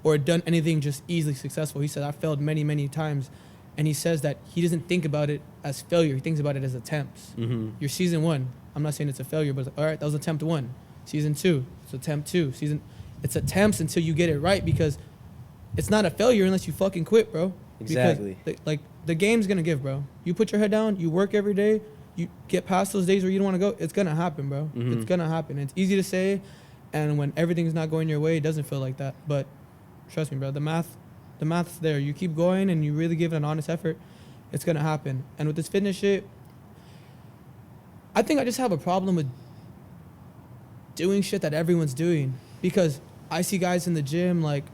or done anything just easily successful. He said, I failed many, many times. And he says that he doesn't think about it as failure. He thinks about it as attempts. Mm-hmm. Your season 1, I'm not saying it's a failure, but it's like, all right, that was attempt 1. Season 2, it's attempt 2. It's attempts until you get it right, because it's not a failure unless you fucking quit, bro. Exactly. Because, the game's going to give, bro. You put your head down, you work every day, you get past those days where you don't want to go, it's going to happen, bro. Mm-hmm. It's going to happen. It's easy to say, and when everything's not going your way, it doesn't feel like that. But trust me, bro, the math's there. You keep going and you really give it an honest effort, it's going to happen. And with this fitness shit, I think I just have a problem with doing shit that everyone's doing, because I see guys in the gym, like,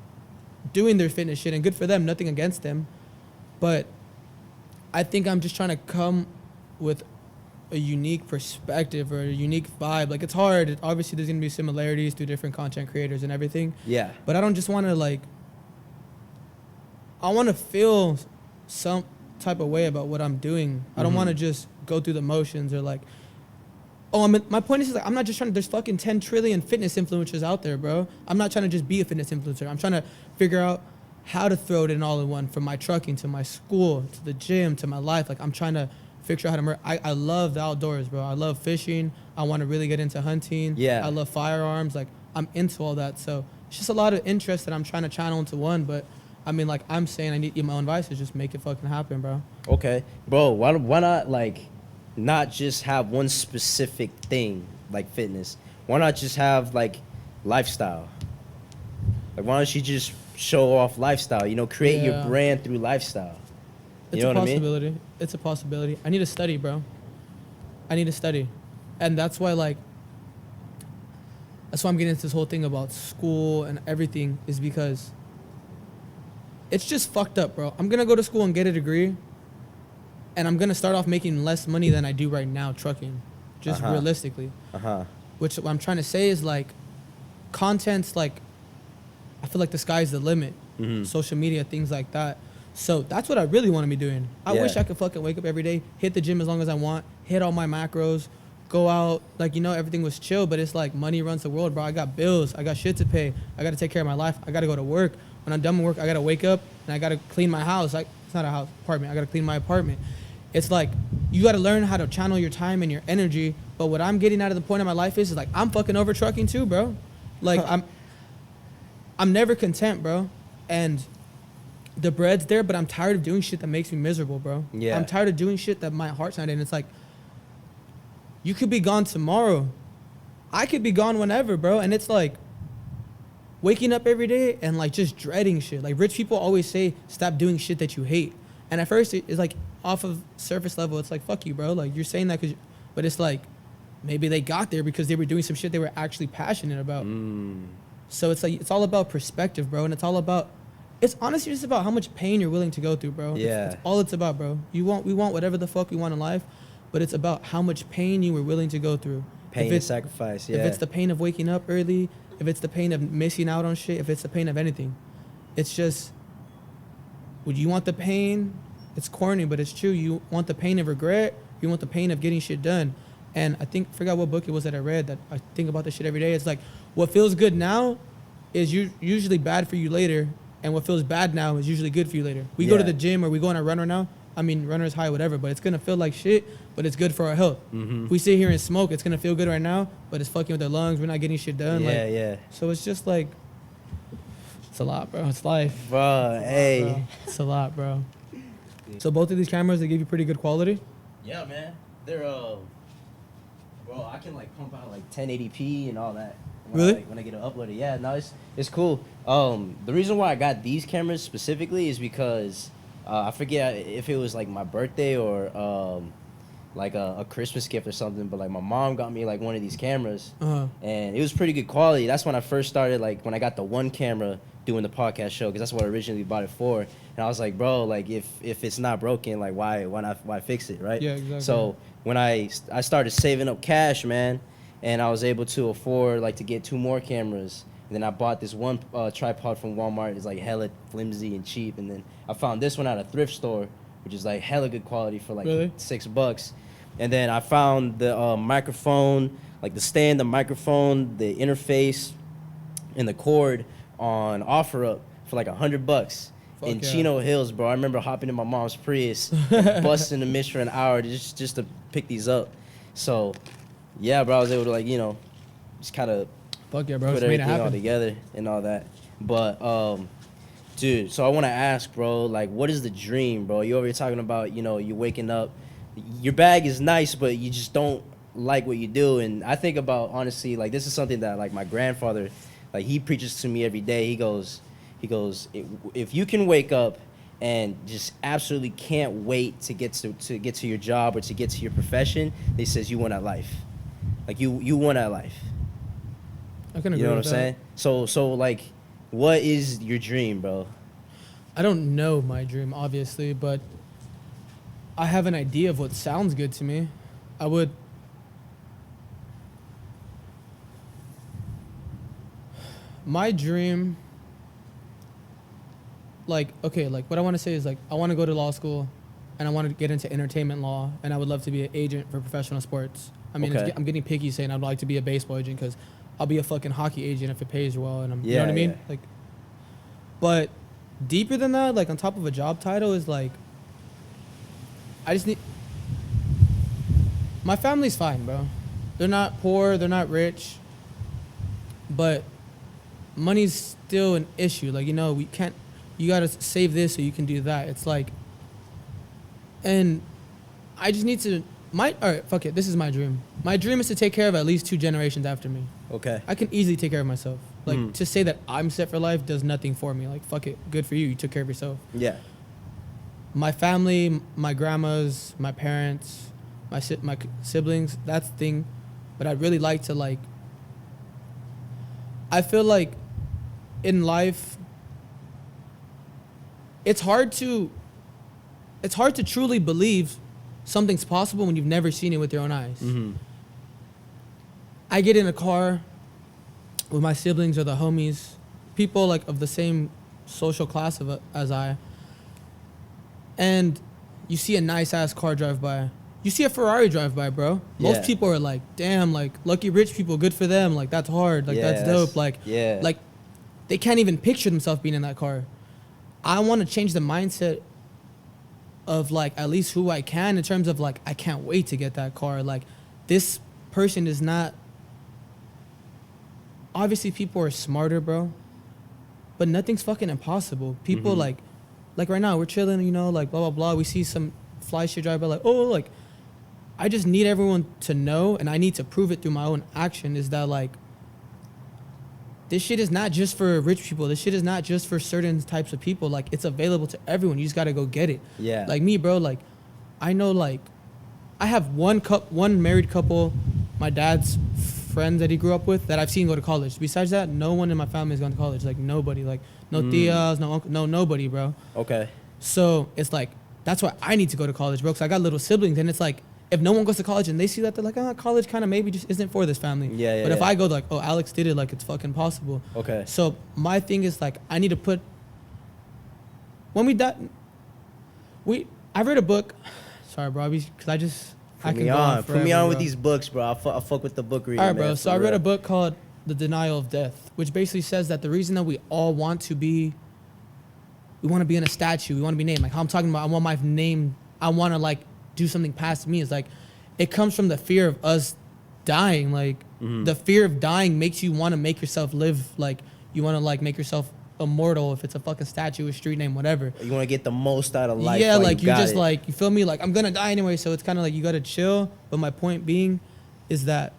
doing their fitness shit, and good for them, nothing against them. But I think I'm just trying to come with a unique perspective or a unique vibe. Like, it's hard. Obviously, there's going to be similarities through different content creators and everything. Yeah. But I don't just want to, like, I want to feel some type of way about what I'm doing. I don't want to just go through the motions or, like, my point is, like, I'm not just trying to, there's fucking 10 trillion fitness influencers out there, bro. I'm not trying to just be a fitness influencer. I'm trying to figure out how to throw it in all in one, from my trucking to my school to the gym to my life. Like, I'm trying to figure out how to I love the outdoors, bro. I love fishing. I want to really get into hunting. Yeah. I love firearms. Like, I'm into all that. So it's just a lot of interest that I'm trying to channel into one. But I mean, like, I'm saying, I need my own advice to just make it fucking happen, bro. Okay. Bro, why not, like, not just have one specific thing like fitness? Why not just have, like, lifestyle? Like, why don't you just show off lifestyle? You know, create your brand through lifestyle. You know what I mean? It's a possibility. I need to study, bro. I need to study. And that's why, like, that's why I'm getting into this whole thing about school and everything, is because it's just fucked up, bro. I'm going to go to school and get a degree, and I'm going to start off making less money than I do right now trucking, just realistically. Which what I'm trying to say is, like, content's, like, I feel like the sky's the limit. Social media, things like that. So that's what I really want to be doing. I wish I could fucking wake up every day, hit the gym as long as I want, hit all my macros, go out, like, you know, everything was chill. But it's like, money runs the world, bro. I got bills. I got shit to pay. I got to take care of my life. I got to go to work. When I'm done with work, I got to wake up and I got to clean my house. Like, it's not a house, apartment. I got to clean my apartment. It's like, you got to learn how to channel your time and your energy. But what I'm getting out of the point of my life is like, I'm fucking over trucking too, bro. Like, I'm never content, bro. And the bread's there, but I'm tired of doing shit that makes me miserable, bro. Yeah. I'm tired of doing shit that my heart's not in. It's like, you could be gone tomorrow. I could be gone whenever, bro. And it's like, waking up every day and, like, just dreading shit. Like, rich people always say, stop doing shit that you hate. And at first, it's like, off of surface level, it's like, fuck you, bro. Like, you're saying that because, but it's like, maybe they got there because they were doing some shit they were actually passionate about. So it's like, it's all about perspective, bro. And it's all about, it's honestly just about how much pain you're willing to go through, bro. Yeah. It's all it's about, bro. We want whatever the fuck we want in life, but it's about how much pain you were willing to go through. Pain and sacrifice, yeah. If it's the pain of waking up early, if it's the pain of missing out on shit, if it's the pain of anything, it's just, would you want the pain? It's corny, but it's true. You want the pain of regret. You want the pain of getting shit done. And I forgot what book it was that I read that I think about this shit every day. It's like, what feels good now is usually bad for you later. And what feels bad now is usually good for you later. We go to the gym or we go on a runner now. I mean, runner's high, whatever, but it's going to feel like shit, but it's good for our health. If we sit here and smoke, it's going to feel good right now, but it's fucking with our lungs. We're not getting shit done. Yeah. So it's just like, it's a lot, bro. It's life. Bro, hey. Bro. It's a lot, bro. So both of these cameras, they give you pretty good quality? Yeah, man. They're, bro, I can, like, pump out, like, 1080p and all that. Really? When I get it uploaded. Yeah, no, it's cool. The reason why I got these cameras specifically is because I forget if it was like my birthday or like a Christmas gift or something, but like my mom got me like one of these cameras, and it was pretty good quality. That's when I first started, like when I got the one camera doing the podcast show, because that's what I originally bought it for. And I was like, bro, like if it's not broken, like why fix it, right? Yeah, exactly. So when I started saving up cash, man, and I was able to afford like to get 2 more cameras. And then I bought this one tripod from Walmart. It's like hella flimsy and cheap. And then I found this one at a thrift store, which is like hella good quality for like $6. And then I found the microphone, like the stand, the microphone, the interface, and the cord on OfferUp for like $100 in Chino Hills, bro. I remember hopping in my mom's Prius, busting the mist for an hour just to pick these up. So, yeah, bro, I was able to like, you know, just kind of fuck yeah, bro. put everything all together and all that. But, dude, so I want to ask, bro, like, what is the dream, bro? You over here talking about, you know, you waking up, your bag is nice, but you just don't like what you do. And I think about, honestly, like, this is something that, like, my grandfather, like, he preaches to me every day. He goes, if you can wake up and just absolutely can't wait to get to your job or to get to your profession, he says you won at life. Like, you won at life. I can agree. You know what with I'm saying? So like, what is your dream, bro? I don't know my dream, obviously, but I have an idea of what sounds good to me. My dream, like, okay, like, what I want to say is, like, I want to go to law school, and I want to get into entertainment law, and I would love to be an agent for professional sports. I mean, I'm getting picky saying I'd like to be a baseball agent, because I'll be a fucking hockey agent if it pays well, and you know what I mean? Yeah. Like, but deeper than that, like, on top of a job title is, like, I just need... My family's fine, bro. They're not poor, they're not rich, but money's still an issue. Like, you know, we can't... You gotta save this so you can do that. It's like... And I just need to... All right, fuck it. This is my dream. My dream is to take care of at least 2 generations after me. Okay. I can easily take care of myself. Like, to say that I'm set for life does nothing for me. Like, fuck it. Good for you. You took care of yourself. Yeah. My family, my grandmas, my parents, my siblings, that's the thing. But I'd really like to, like... I feel like in life, it's hard to truly believe something's possible when you've never seen it with your own eyes. I get in a car with my siblings or the homies, people like of the same social class as I, and you see a nice ass car drive by. You see a Ferrari drive by, bro. Most people are like, damn, like, lucky rich people, good for them. Like, that's hard. Like, that's dope. Like, like, they can't even picture themselves being in that car. I want to change the mindset of, like, at least who I can in terms of, like, I can't wait to get that car. Like, this person is not... Obviously, people are smarter, bro. But nothing's fucking impossible. People, like right now, we're chilling, you know, like, blah, blah, blah. We see some fly shit drive by, like, oh, like... I just need everyone to know, and I need to prove it through my own action, is that, like, this shit is not just for rich people. This shit is not just for certain types of people. Like, it's available to everyone. You just got to go get it. Yeah. Like, me, bro, like, I know, like, I have one married couple, my dad's friends that he grew up with, that I've seen go to college. Besides that, no one in my family has gone to college. Like, nobody. Like, no tias, no uncle, no nobody, bro. Okay. So, it's like, that's why I need to go to college, bro, because I got little siblings, and it's like, if no one goes to college and they see that, they're like, college kind of maybe just isn't for this family. Yeah, yeah. But if I go like, oh, Alex did it, like it's fucking possible. Okay. So my thing is like, I need to put. When we die, I read a book. Sorry, bro, because I Put can me go on. forever, Put me on bro. with these books, bro. I'll fuck with the book reading. All right, bro. Man, So for I read real. a book called The Denial of Death, which basically says that the reason that we all want to be, we want to be in a statue, we want to be named. Like how I'm talking about, I want my name, I want to like do something past me. It's like, it comes from the fear of us dying. Like the fear of dying makes you want to make yourself live. Like you want to like make yourself immortal. If it's a fucking statue, a street name, whatever. You want to get the most out of life. Yeah, while like you got just it. like, you feel me? Like I'm gonna die anyway, so it's kind of like you gotta chill. But my point being is that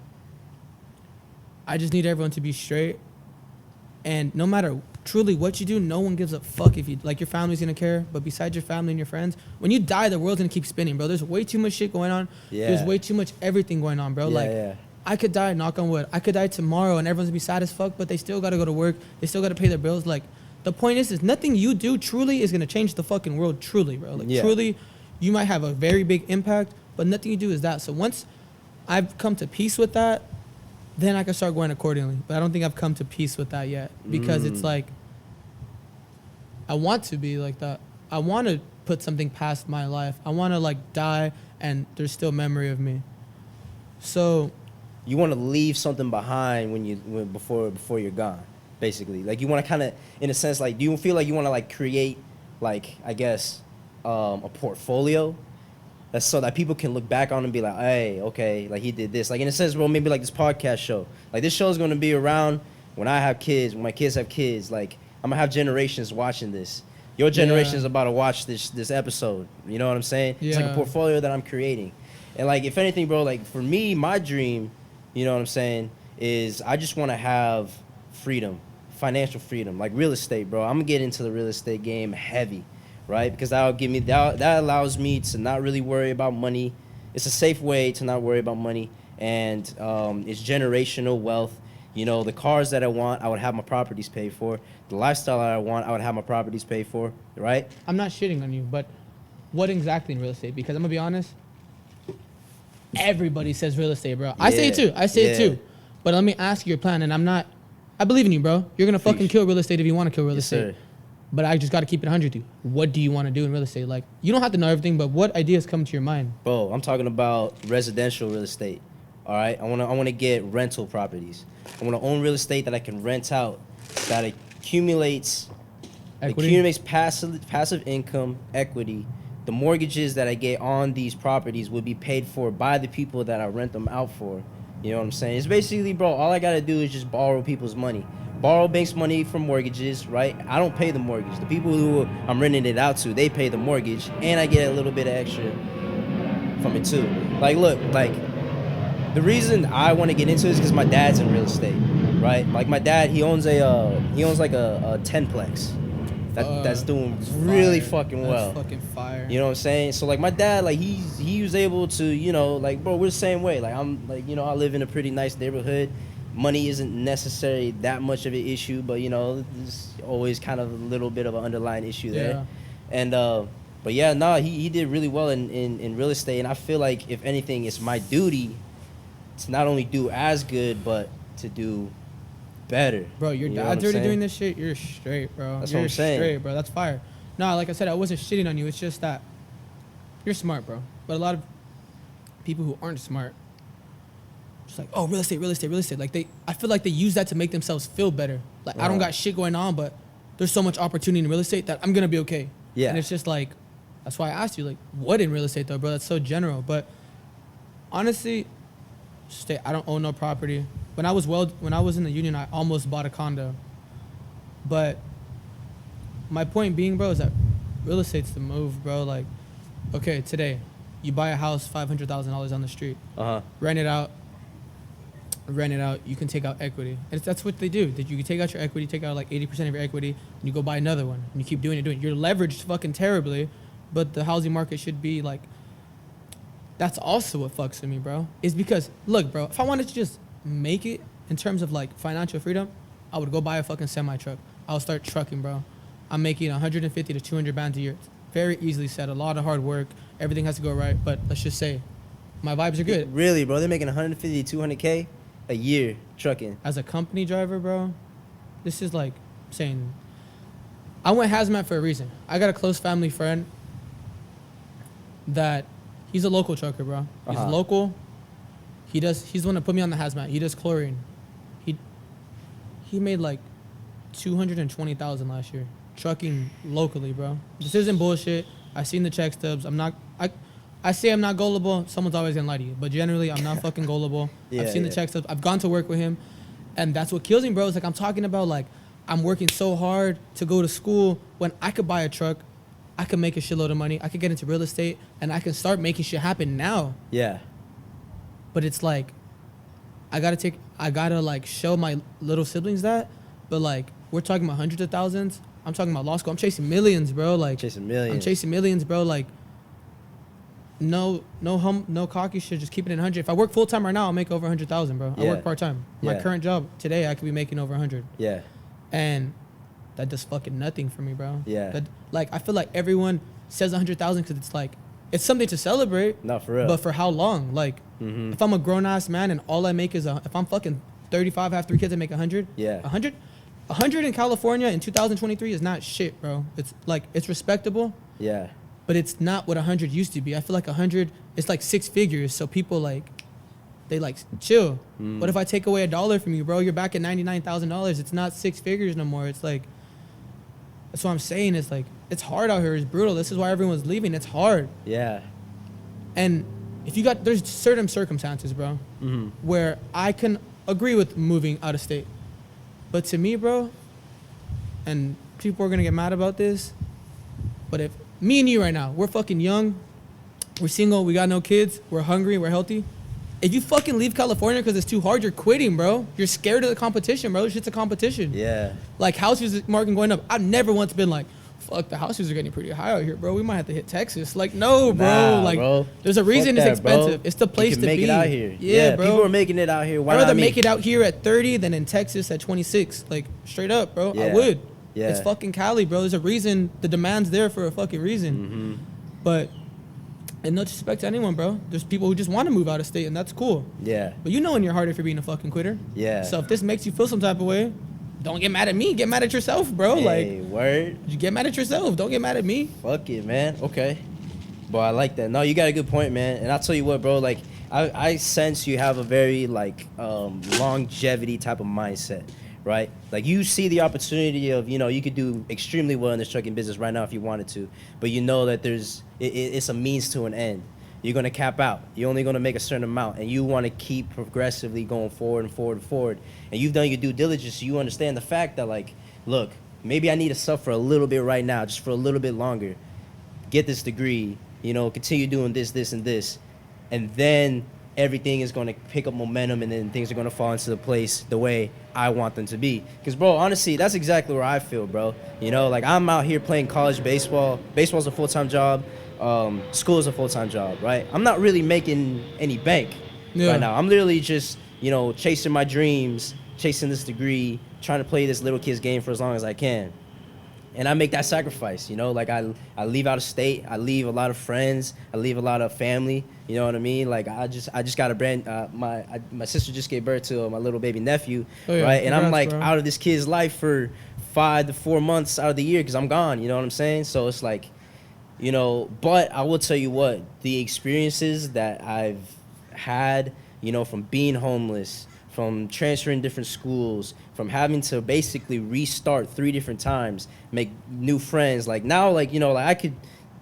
I just need everyone to be straight. And no matter truly what you do, no one gives a fuck if you, like your family's gonna care. But besides your family and your friends, when you die, the world's gonna keep spinning, bro. There's way too much shit going on. Yeah. There's way too much everything going on, bro. Yeah, like yeah. I could die, knock on wood. I could die tomorrow and everyone's gonna be sad as fuck, but they still gotta go to work. They still gotta pay their bills. Like the point is nothing you do truly is gonna change the fucking world, truly, bro. Like Yeah. truly, you might have a very big impact, but nothing you do is that. So once I've come to peace with that, then I can start going accordingly. But I don't think I've come to peace with that yet because it's like, I want to be like that. I want to put something past my life. I want to like die and there's still memory of me. So You want to leave something behind before you're gone, basically. Like you want to kind of, in a sense, like do you feel like you want to like create, like I guess, a portfolio, that's so that people can look back on and be like, hey, okay, like he did this. Like in a sense, bro, maybe like this podcast show. Like this show is going to be around when I have kids, when my kids have kids. Like I'm gonna have generations watching this. Your generation is about to watch this episode. You know what I'm saying? It's like a Yeah. portfolio that I'm creating. And like if anything, bro, like for me, my dream, you know what I'm saying, is I just want to have freedom, financial freedom, like real estate, bro. I'm gonna get into the real estate game heavy, right? Because that'll give me that allows me to not really worry about money. It's a safe way to not worry about money, and it's generational wealth. You know, the cars that I want, I would have my properties paid for. The lifestyle that I want, I would have my properties paid for, right? I'm not shitting on you, but what exactly in real estate? Because I'm gonna be honest, everybody says real estate, bro. I say it too. I say it too. But let me ask you your plan, and I believe in you, bro. You're gonna fucking kill real estate if you want to kill real estate. Sir. But I just gotta keep it 100 with you. What do you want to do in real estate? Like, you don't have to know everything, but what ideas come to your mind? Bro, I'm talking about residential real estate. All right, I wanna get rental properties. I wanna own real estate that I can rent out, that accumulates passive income, equity. The mortgages that I get on these properties will be paid for by the people that I rent them out for. You know what I'm saying? It's basically, bro, all I gotta do is just borrow people's money. Borrow banks' money for mortgages, right? I don't pay the mortgage. The people who I'm renting it out to, they pay the mortgage, and I get a little bit of extra from it too. Like, look, like, the reason I want to get into it is because my dad's in real estate, right? Like, my dad, he owns like a 10-plex. That's doing really fucking well. That's fucking fire. You know what I'm saying? So like my dad, like he was able to, you know, like bro, we're the same way. Like I'm like, you know, I live in a pretty nice neighborhood. Money isn't necessarily that much of an issue, but you know, there's always kind of a little bit of an underlying issue there. Yeah. And but yeah, no, he did really well in real estate, and I feel like if anything, it's my duty to not only do as good, but to do better. Bro, your You know what dad's I'm already saying? doing this shit. You're straight, bro. That's you're what I'm saying. straight, bro. That's fire. No, like I said, I wasn't shitting on you. It's just that you're smart, bro. But a lot of people who aren't smart, just like, oh, real estate, real estate, real estate. Like I feel like they use that to make themselves feel better. Like I don't got shit going on, but there's so much opportunity in real estate that I'm gonna be okay. Yeah. And it's just like, that's why I asked you, like, what in real estate though, bro? That's so general. But honestly, I don't own no property. When I was in the union, I almost bought a condo. But my point being, bro, is that real estate's the move, bro. Like, okay, today, you buy a house, $500,000 on the street. Rent it out. You can take out equity. And that's what they do. That you can take out your equity, take out like 80% of your equity, and you go buy another one. And you keep doing it. You're leveraged fucking terribly, but the housing market should be like, that's also what fucks with me, bro. Is because, look, bro, if I wanted to just make it in terms of like financial freedom, I would go buy a fucking semi truck. I would start trucking, bro. I'm making 150 to 200 bands a year. It's very easily said. A lot of hard work. Everything has to go right. But let's just say My vibes are good. Really, bro? They're making 150 to 200K a year trucking. As a company driver, bro, this is like saying, I went hazmat for a reason. I got a close family friend that he's a local trucker, bro. He's local. He's the one that put me on the hazmat. He does chlorine. He made like 220,000 last year trucking locally, bro. This isn't bullshit. I seen the check stubs. I say I'm not gullible. Someone's always gonna lie to you, but generally I'm not fucking gullible. I've seen the check stubs. I've gone to work with him, and that's what kills me, bro. It's like I'm talking about like I'm working so hard to go to school when I could buy a truck, I could make a shitload of money, I could get into real estate, and I can start making shit happen now. Yeah. But it's like I gotta like show my little siblings that, but like we're talking about hundreds of thousands. I'm talking about law school. I'm chasing millions, bro. Like chasing millions. I'm chasing millions, bro. Like no cocky shit. Just keep it in 100. If I work full time right now, I'll make over 100,000, bro. I work part time. My current job today, I could be making over 100. Yeah. And that does fucking nothing for me, bro. Yeah. That, like I feel like everyone says 100,000 because it's like it's something to celebrate. Not for real. But for how long? Like if I'm a grown ass man and all I make is if I'm fucking 35, have 3 kids, I make 100. Yeah. 100 in California in 2023 is not shit, bro. It's like it's respectable. Yeah. But it's not what 100 used to be. I feel like 100, it's like 6 figures. So people like, they like chill. What if I take away $1 from you, bro? You're back at $99,000. It's not 6 figures no more. It's like, that's what I'm saying. It's like, it's hard out here. It's brutal. This is why everyone's leaving. It's hard. Yeah. And if there's certain circumstances, bro, where I can agree with moving out of state. But to me, bro, and people are going to get mad about this, but if me and you right now, we're fucking young, we're single, we got no kids, we're hungry, we're healthy. If you fucking leave California because it's too hard, you're quitting, bro. You're scared of the competition, bro. This shit's a competition. Yeah. Like houses market going up. I've never once been like, fuck, the houses are getting pretty high out here, bro. We might have to hit Texas. Like, no, bro. Nah, like, bro. there's a reason Fuck it's that, expensive. bro. It's the place you can to make be. it out here. Yeah, bro. People are making it out here. Why I'd rather not me? make it out here at 30 than in Texas at 26. Like, straight up, bro. Yeah. I would. Yeah. It's fucking Cali, bro. There's a reason. The demand's there for a fucking reason. But, and no disrespect to anyone, bro. There's people who just want to move out of state, and that's cool. Yeah. But you know in your heart if you're being a fucking quitter. Yeah. So if this makes you feel some type of way, don't get mad at me. Get mad at yourself, bro. Hey, like, word. you get mad at yourself. Don't get mad at me. Fuck it, man. Okay. Boy, I like that. No, you got a good point, man. And I'll tell you what, bro, like, I sense you have a very, like, longevity type of mindset, right? Like, you see the opportunity of, you know, you could do extremely well in this trucking business right now if you wanted to, but you know that it's a means to an end. You're going to cap out. You're only going to make a certain amount, and you want to keep progressively going forward and forward and forward. And you've done your due diligence, so you understand the fact that, like, look, maybe I need to suffer a little bit right now, just for a little bit longer. Get this degree, you know, continue doing this, this, and this. And then everything is going to pick up momentum, and then things are going to fall into the place the way I want them to be. Because, bro, honestly, that's exactly where I feel, bro. You know, like, I'm out here playing college baseball. Baseball's a full-time job. School is a full-time job, right? I'm not really making any bank right now. I'm literally just, you know, chasing my dreams, chasing this degree, trying to play this little kid's game for as long as I can. And I make that sacrifice, you know, like I leave out of state, I leave a lot of friends, I leave a lot of family, you know what I mean? Like I just got a my sister just gave birth to my little baby nephew, right? And I'm like out of this kid's life for 5 to 4 months out of the year because I'm gone, you know what I'm saying? So it's like, you know, but I will tell you what, the experiences that I've had, you know, from being homeless, from transferring different schools, from having to basically restart 3 different times, make new friends. Like now, like, you know, like I could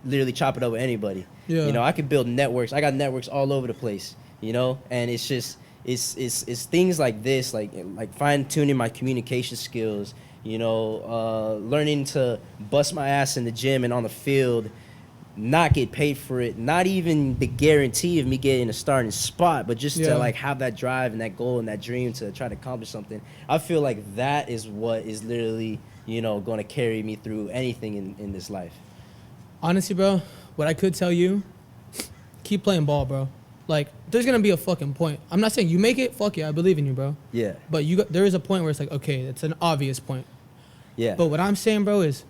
literally chop it up with anybody. Yeah. You know, I could build networks. I got networks all over the place, you know, and it's just, it's things like this, like fine tuning my communication skills, you know, learning to bust my ass in the gym and on the field, not get paid for it, not even the guarantee of me getting a starting spot, but just to like have that drive and that goal and that dream to try to accomplish something. I feel like that is what is literally, you know, going to carry me through anything in this life. Honestly, bro, what I could tell you, keep playing ball, bro. Like, there's going to be a fucking point. I'm not saying you make it, fuck yeah, I believe in you, bro. Yeah. But there is a point where it's like, okay, it's an obvious point. Yeah. But what I'm saying, bro, is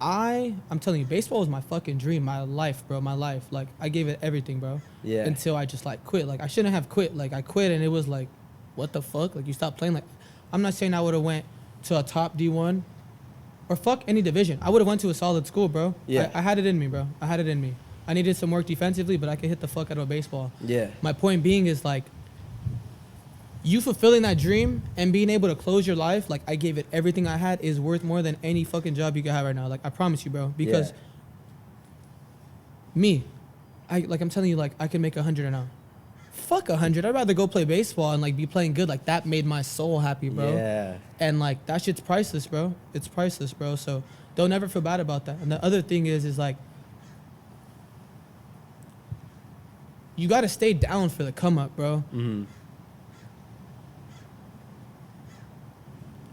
I'm telling you, baseball was my fucking dream, my life, bro, my life. Like, I gave it everything, bro. Yeah. Until I just, like, quit. Like, I shouldn't have quit. Like, I quit, and it was like, what the fuck? Like, you stopped playing. Like, I'm not saying I would have went to a top D1 or fuck any division. I would have went to a solid school, bro. Yeah. I had it in me, bro. I had it in me. I needed some work defensively, but I could hit the fuck out of a baseball. Yeah. My point being is, like, you fulfilling that dream and being able to close your life, like, I gave it everything I had, is worth more than any fucking job you could have right now. Like, I promise you, bro. Because I'm telling you, like, I can make 100 an hour. Fuck 100. I'd rather go play baseball and, like, be playing good. Like, that made my soul happy, bro. Yeah. And, like, that shit's priceless, bro. It's priceless, bro. So don't ever feel bad about that. And the other thing is like, you got to stay down for the come up, bro. Mm-hmm.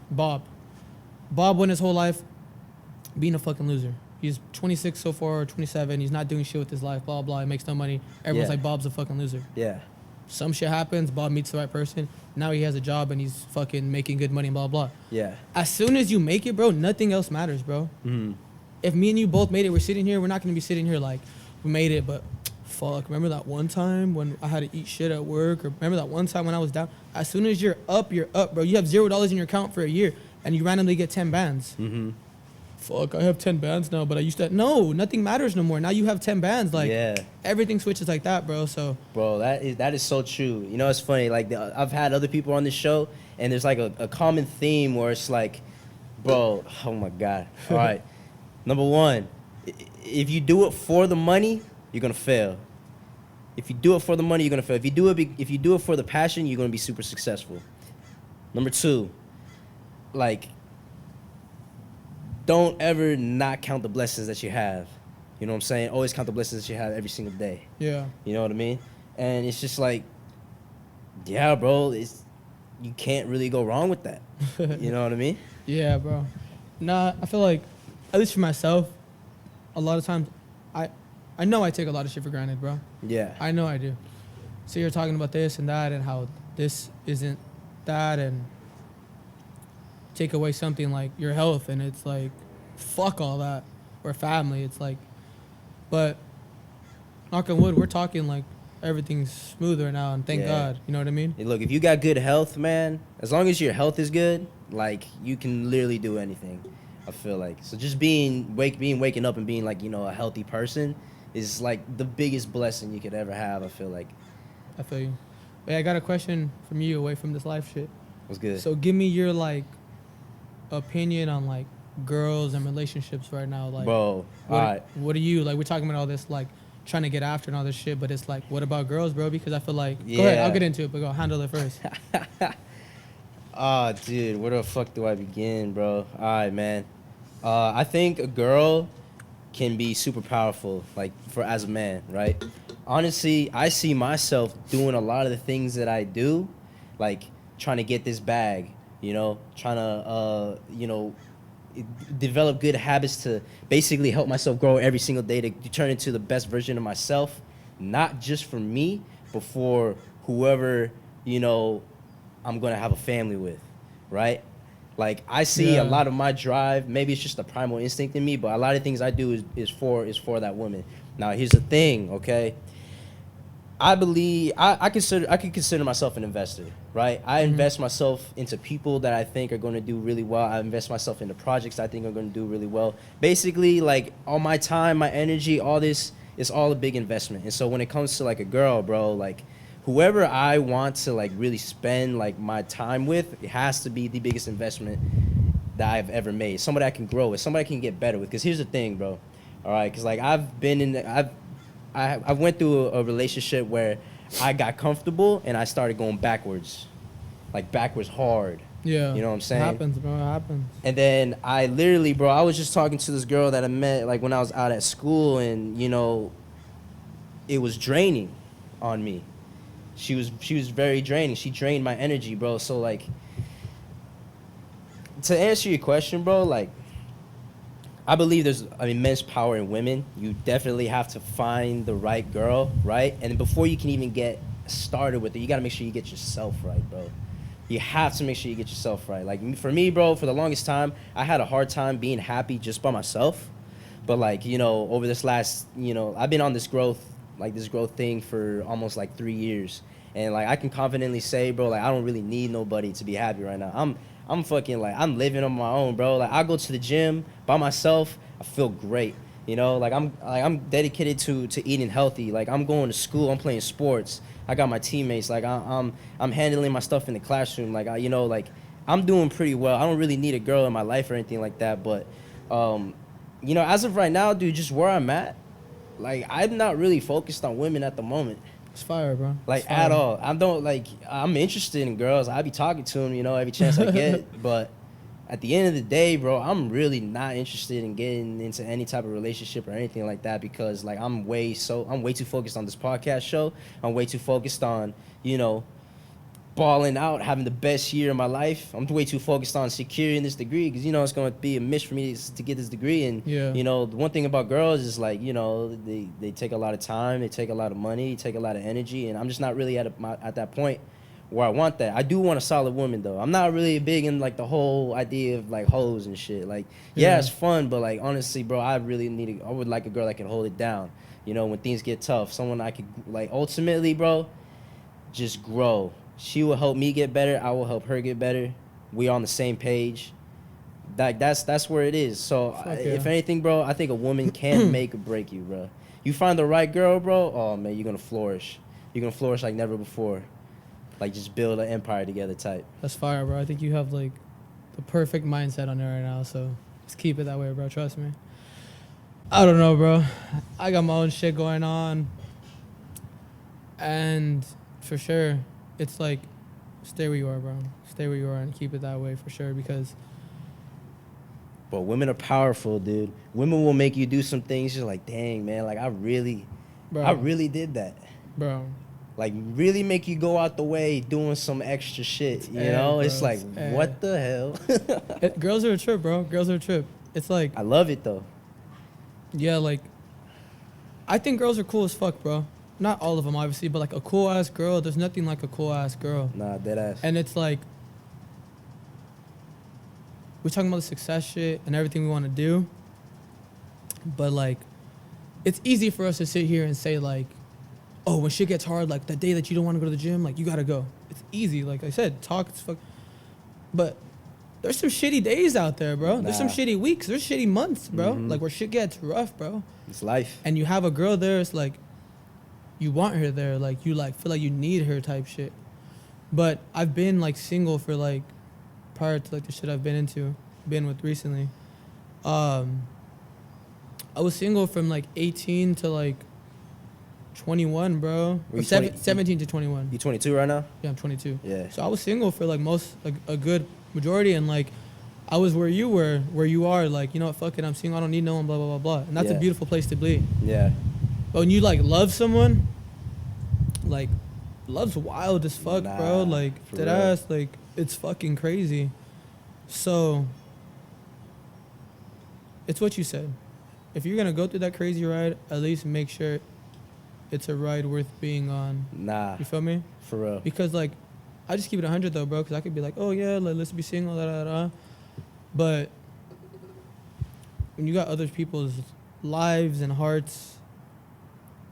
Bob went his whole life being a fucking loser. He's 26 so far, or 27. He's not doing shit with his life, blah, blah. He makes no money. Everyone's like, Bob's a fucking loser. Yeah. Some shit happens. Bob meets the right person. Now he has a job and he's fucking making good money, blah, blah. Yeah. As soon as you make it, bro, nothing else matters, bro. Mm-hmm. If me and you both made it, we're sitting here, we're not going to be sitting here like, we made it, but fuck, remember that one time when I had to eat shit at work? Or remember that one time when I was down? As soon as you're up, bro. You have $0 in your account for a year and you randomly get 10 bands. Mm-hmm. Fuck, I have 10 bands now, but I used to. No, nothing matters no more. Now you have 10 bands. Like, everything switches like that, bro. So, bro, that is so true. You know, it's funny. Like, I've had other people on this show, and there's like a common theme where it's like, bro, oh my God. All right. Number one, if you do it for the money, you're gonna fail. If you do it for the money, you're gonna fail. If you do it for the passion, you're gonna be super successful. Number two, like, don't ever not count the blessings that you have. You know what I'm saying? Always count the blessings that you have every single day. Yeah. You know what I mean? And it's just like, yeah, bro, you can't really go wrong with that. You know what I mean? Yeah, bro. Nah, I feel like, at least for myself, a lot of times, I know I take a lot of shit for granted, bro. Yeah. I know I do. So you're talking about this and that and how this isn't that, and take away something like your health, and it's like, fuck all that. Or family, it's like, but knock on wood, we're talking like everything's smoother now, and thank God. You know what I mean? Hey, look, if you got good health, man, as long as your health is good, like, you can literally do anything, I feel like. So just waking up and being like, you know, a healthy person is like the biggest blessing you could ever have, I feel like. I feel you. Hey, I got a question from you away from this life shit. What's good? So give me your, like, opinion on, like, girls and relationships right now. Like, bro, what are you, like, we're talking about all this, like, trying to get after and all this shit, but it's like, what about girls, bro? Because I feel like, go ahead, I'll get into it, but go handle it first. Dude, where the fuck do I begin, bro? All right, man. I think a girl can be super powerful, like, as a man, right? Honestly, I see myself doing a lot of the things that I do, like trying to get this bag, you know, trying to, you know, develop good habits to basically help myself grow every single day to turn into the best version of myself, not just for me, but for whoever, you know, I'm going to have a family with, right? Like, I see a lot of my drive, maybe it's just a primal instinct in me, but a lot of things I do is for that woman. Now, here's the thing, okay? I believe I can consider myself an investor, right? I invest myself into people that I think are going to do really well. I invest myself into projects I think are going to do really well. Basically, like, all my time, my energy, all this is all a big investment. And so when it comes to, like, a girl, bro, like, whoever I want to, like, really spend, like, my time with, it has to be the biggest investment that I've ever made. Somebody I can grow with, somebody I can get better with. Because here's the thing, bro. All right, because, like, I went through a relationship where I got comfortable and I started going backwards, like, backwards hard. Yeah. You know what I'm saying? It happens, bro. It happens. And then I literally, bro, I was just talking to this girl that I met, like, when I was out at school, and, you know, it was draining on me. She was very draining. She drained my energy, bro. So, like, to answer your question, bro, like, I believe there's an immense power in women. You definitely have to find the right girl, right? And before you can even get started with it, you got to make sure you get yourself right, bro. You have to make sure you get yourself right. Like, for me, bro, for the longest time, I had a hard time being happy just by myself. But like, you know, over this last, you know, I've been on this growth thing for almost like 3 years. And like I can confidently say, bro, like I don't really need nobody to be happy right now. I'm fucking like I'm living on my own, bro. Like I go to the gym by myself, I feel great. You know, like I'm dedicated to eating healthy. Like I'm going to school, I'm playing sports. I got my teammates. Like I'm handling my stuff in the classroom. Like you know, like I'm doing pretty well. I don't really need a girl in my life or anything like that. But you know, as of right now, dude, just where I'm at, like I'm not really focused on women at the moment. It's fire, bro. Like It's fire. at all. I don't like. I'm interested in girls. I be talking to them, you know, every chance I get. But at the end of the day, bro, I'm really not interested in getting into any type of relationship or anything like that because like I'm way too focused on this podcast show. I'm way too focused on, you know, balling out, having the best year of my life. I'm way too focused on securing this degree because, you know, it's going to be a mission for me to get this degree. And, you know, the one thing about girls is, like, you know, they take a lot of time, they take a lot of money, take a lot of energy. And I'm just not really at that point where I want that. I do want a solid woman, though. I'm not really big in, like, the whole idea of, like, hoes and shit. Like, yeah, it's fun, but, like, honestly, bro, I would like a girl that can hold it down. You know, when things get tough, someone I could, like, ultimately, bro, just grow. She will help me get better. I will help her get better. We on the same page. That's where it is. So if anything, bro, I think a woman can make or break you, bro. You find the right girl, bro. Oh man, you're gonna flourish. You're gonna flourish like never before. Like just build an empire together, type. That's fire, bro. I think you have like the perfect mindset on it right now. So just keep it that way, bro. Trust me. I don't know, bro. I got my own shit going on, and for sure. It's like, stay where you are, bro. Stay where you are and keep it that way for sure because... But women are powerful, dude. Women will make you do some things you're like, dang, man, like I really did that. Bro. Like really make you go out the way doing some extra shit, you know? Bro, it's like, what the hell? Girls are a trip, bro. Girls are a trip. It's like... I love it, though. Yeah, like... I think girls are cool as fuck, bro. Not all of them, obviously, but like a cool ass girl, there's nothing like a cool ass girl. Nah, dead ass. And it's like, we're talking about the success shit and everything we want to do, but like, it's easy for us to sit here and say like, oh, when shit gets hard, like the day that you don't want to go to the gym, like you gotta go. It's easy, like I said, talk as fuck. But there's some shitty days out there, bro. There's some shitty weeks. There's shitty months, bro. Like where shit gets rough, bro. It's life. And you have a girl there, it's like, you want her there, like you like feel like you need her type shit. But I've been like single for like prior to like the shit I've been with recently. I was single from like 18 to like 21, bro. 17 to 21. You 22 right now? Yeah, I'm 22. Yeah. So I was single for like a good majority, and like I was where you were, where you are, like, you know what, fuck it, I'm single, I don't need no one, blah blah blah blah. And that's a beautiful place to be. Yeah. But when you like love someone, like love's wild as fuck, bro. Like dead ass, like it's fucking crazy. So it's what you said. If you're gonna go through that crazy ride, at least make sure it's a ride worth being on. You feel me? For real. Because like, I just keep it 100 though, bro. Because I could be like, oh yeah, like, let's be single, da da da. But when you got other people's lives and hearts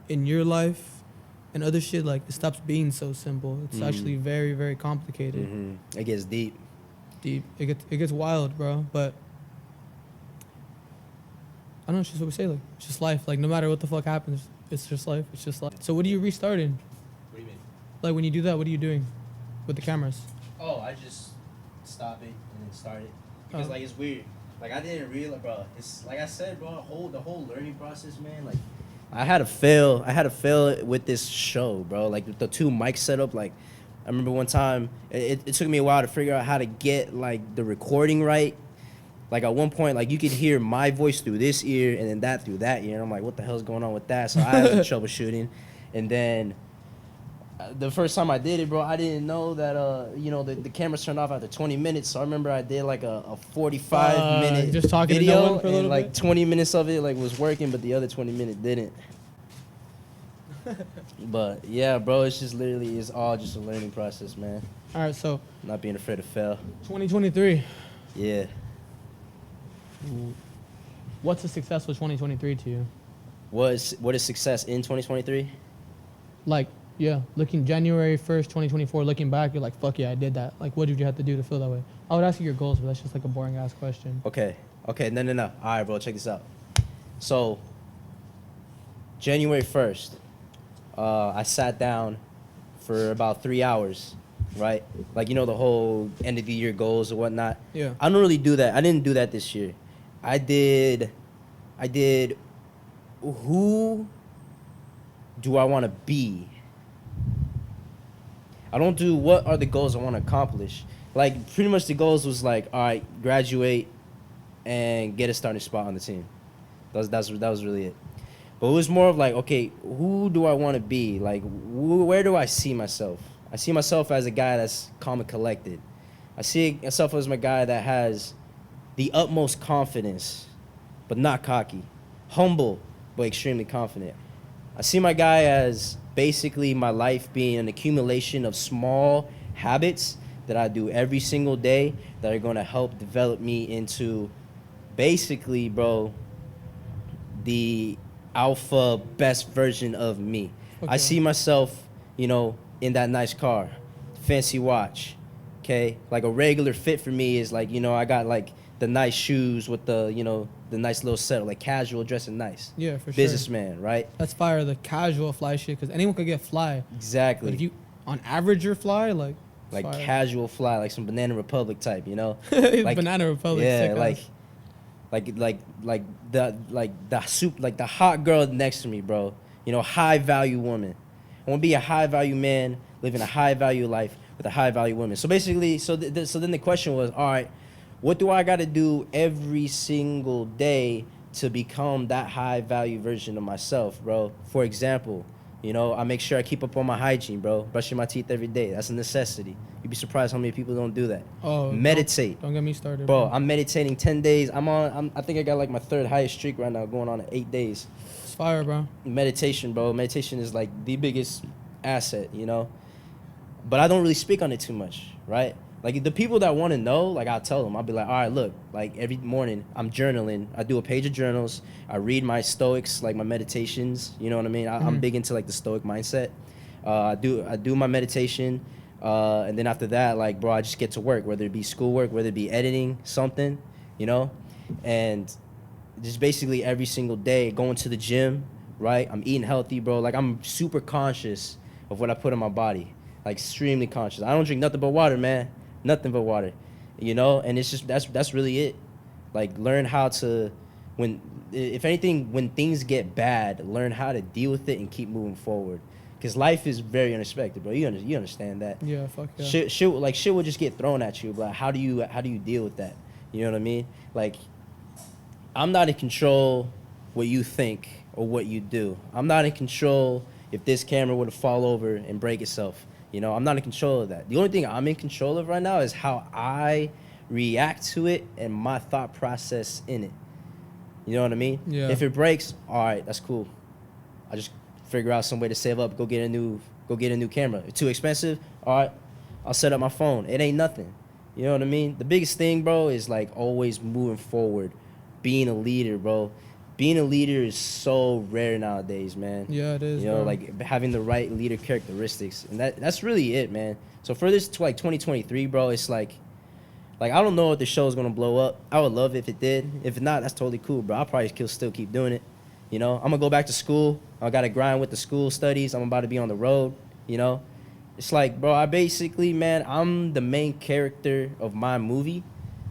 in your life and other shit, like, it stops being so simple. It's actually very, very complicated. It gets deep. It gets wild, bro. But I don't know, it's just what we say, like, it's just life. Like, no matter what the fuck happens, it's just life. It's just life. So what are you restarting? What do you mean? Like, when you do that, what are you doing with the cameras? Oh, I just stop it and then start it. Because, like, it's weird. Like, I didn't realize, bro. It's, like I said, bro, the whole learning process, man, like, I had to fail with this show, bro. Like, the 2 mic setup, like, I remember one time, it took me a while to figure out how to get, like, the recording right. Like, at one point, like, you could hear my voice through this ear and then that through that ear. And I'm like, what the hell's going on with that? So I had some troubleshooting. And then the first time I did it, bro, I didn't know that, you know, the cameras turned off after 20 minutes. So I remember I did, like, a 45-minute just talking video. To no one for a little and, like, bit? 20 minutes of it, like, was working, but the other 20 minutes didn't. But, yeah, bro, it's just literally, it's all just a learning process, man. All right, so. Not being afraid to fail. 2023. Yeah. what's a successful 2023 to you? What is success in 2023? Like, yeah, looking January 1st, 2024, looking back, you're like, fuck yeah, I did that. Like, what did you have to do to feel that way? I would ask you your goals, but that's just like a boring ass question. Okay. No. All right, bro, check this out. So, January 1st, I sat down for about 3 hours, right? Like, you know, the whole end of the year goals or whatnot. Yeah. I don't really do that. I didn't do that this year. I did, who do I want to be? I don't do what are the goals I want to accomplish. Like, pretty much the goals was like, all right, graduate and get a starting spot on the team. That was really it. But it was more of like, okay, who do I want to be? Like, where do I see myself? I see myself as a guy that's calm and collected. I see myself as a guy that has the utmost confidence, but not cocky. Humble, but extremely confident. I see my guy as basically my life being an accumulation of small habits that I do every single day that are going to help develop me into basically, bro, the alpha best version of me. Okay. I see myself, you know, in that nice car, fancy watch, okay? Like a regular fit for me is like, you know, I got like the nice shoes with the, you know, the nice little set, like casual dressing nice. Yeah, for sure. Businessman, right? That's fire, the casual fly shit, because anyone could get fly. Exactly. But if you, on average, you're fly, like fire. Casual fly, like some Banana Republic type, you know? Like, Banana Republic. Yeah, like the soup, like the hot girl next to me, bro. You know, high value woman. I want to be a high value man, living a high value life with a high value woman. So basically, so then the question was, all right, what do I got to do every single day to become that high value version of myself, bro? For example, you know, I make sure I keep up on my hygiene, bro. Brushing my teeth every day. That's a necessity. You'd be surprised how many people don't do that. Oh, meditate. Don't get me started, bro. I'm meditating 10 days. I think I got like my third highest streak right now, going on at 8 days. It's fire, bro. Meditation, bro. Meditation is like the biggest asset, you know? But I don't really speak on it too much, right? Like, the people that want to know, like, I'll tell them. I'll be like, all right, look, like, every morning I'm journaling. I do a page of journals. I read my stoics, like, my meditations. You know what I mean? I'm big into, like, the stoic mindset. I do my meditation. And then after that, like, bro, I just get to work, whether it be schoolwork, whether it be editing something, you know? And just basically every single day going to the gym, right? I'm eating healthy, bro. Like, I'm super conscious of what I put in my body. Like, extremely conscious. I don't drink nothing but water, man. Nothing but water, you know? And it's just, that's really it. Like, learn how to, if anything, when things get bad, learn how to deal with it and keep moving forward. Because life is very unexpected, bro. You understand that. Yeah, fuck yeah. Shit will just get thrown at you, but how do you deal with that? You know what I mean? Like, I'm not in control what you think or what you do. I'm not in control if this camera were to fall over and break itself. You know, I'm not in control of that. The only thing I'm in control of right now is how I react to it and my thought process in it. You know what I mean? Yeah. If it breaks, all right, that's cool. I just figure out some way to save up, go get a new camera. It's too expensive, all right, I'll set up my phone. It ain't nothing. You know what I mean? The biggest thing, bro, is like always moving forward, being a leader, bro. Being a leader is so rare nowadays, man. Yeah, it is. You know, bro. like having the right leader characteristics, and that's really it, man. So for this to like 2023, bro, it's like I don't know if the show is gonna blow up. I would love if it did. If not, that's totally cool, bro. I'll probably still keep doing it. You know, I'm gonna go back to school. I gotta grind with the school studies. I'm about to be on the road. You know, it's like, bro, I basically, man, I'm the main character of my movie,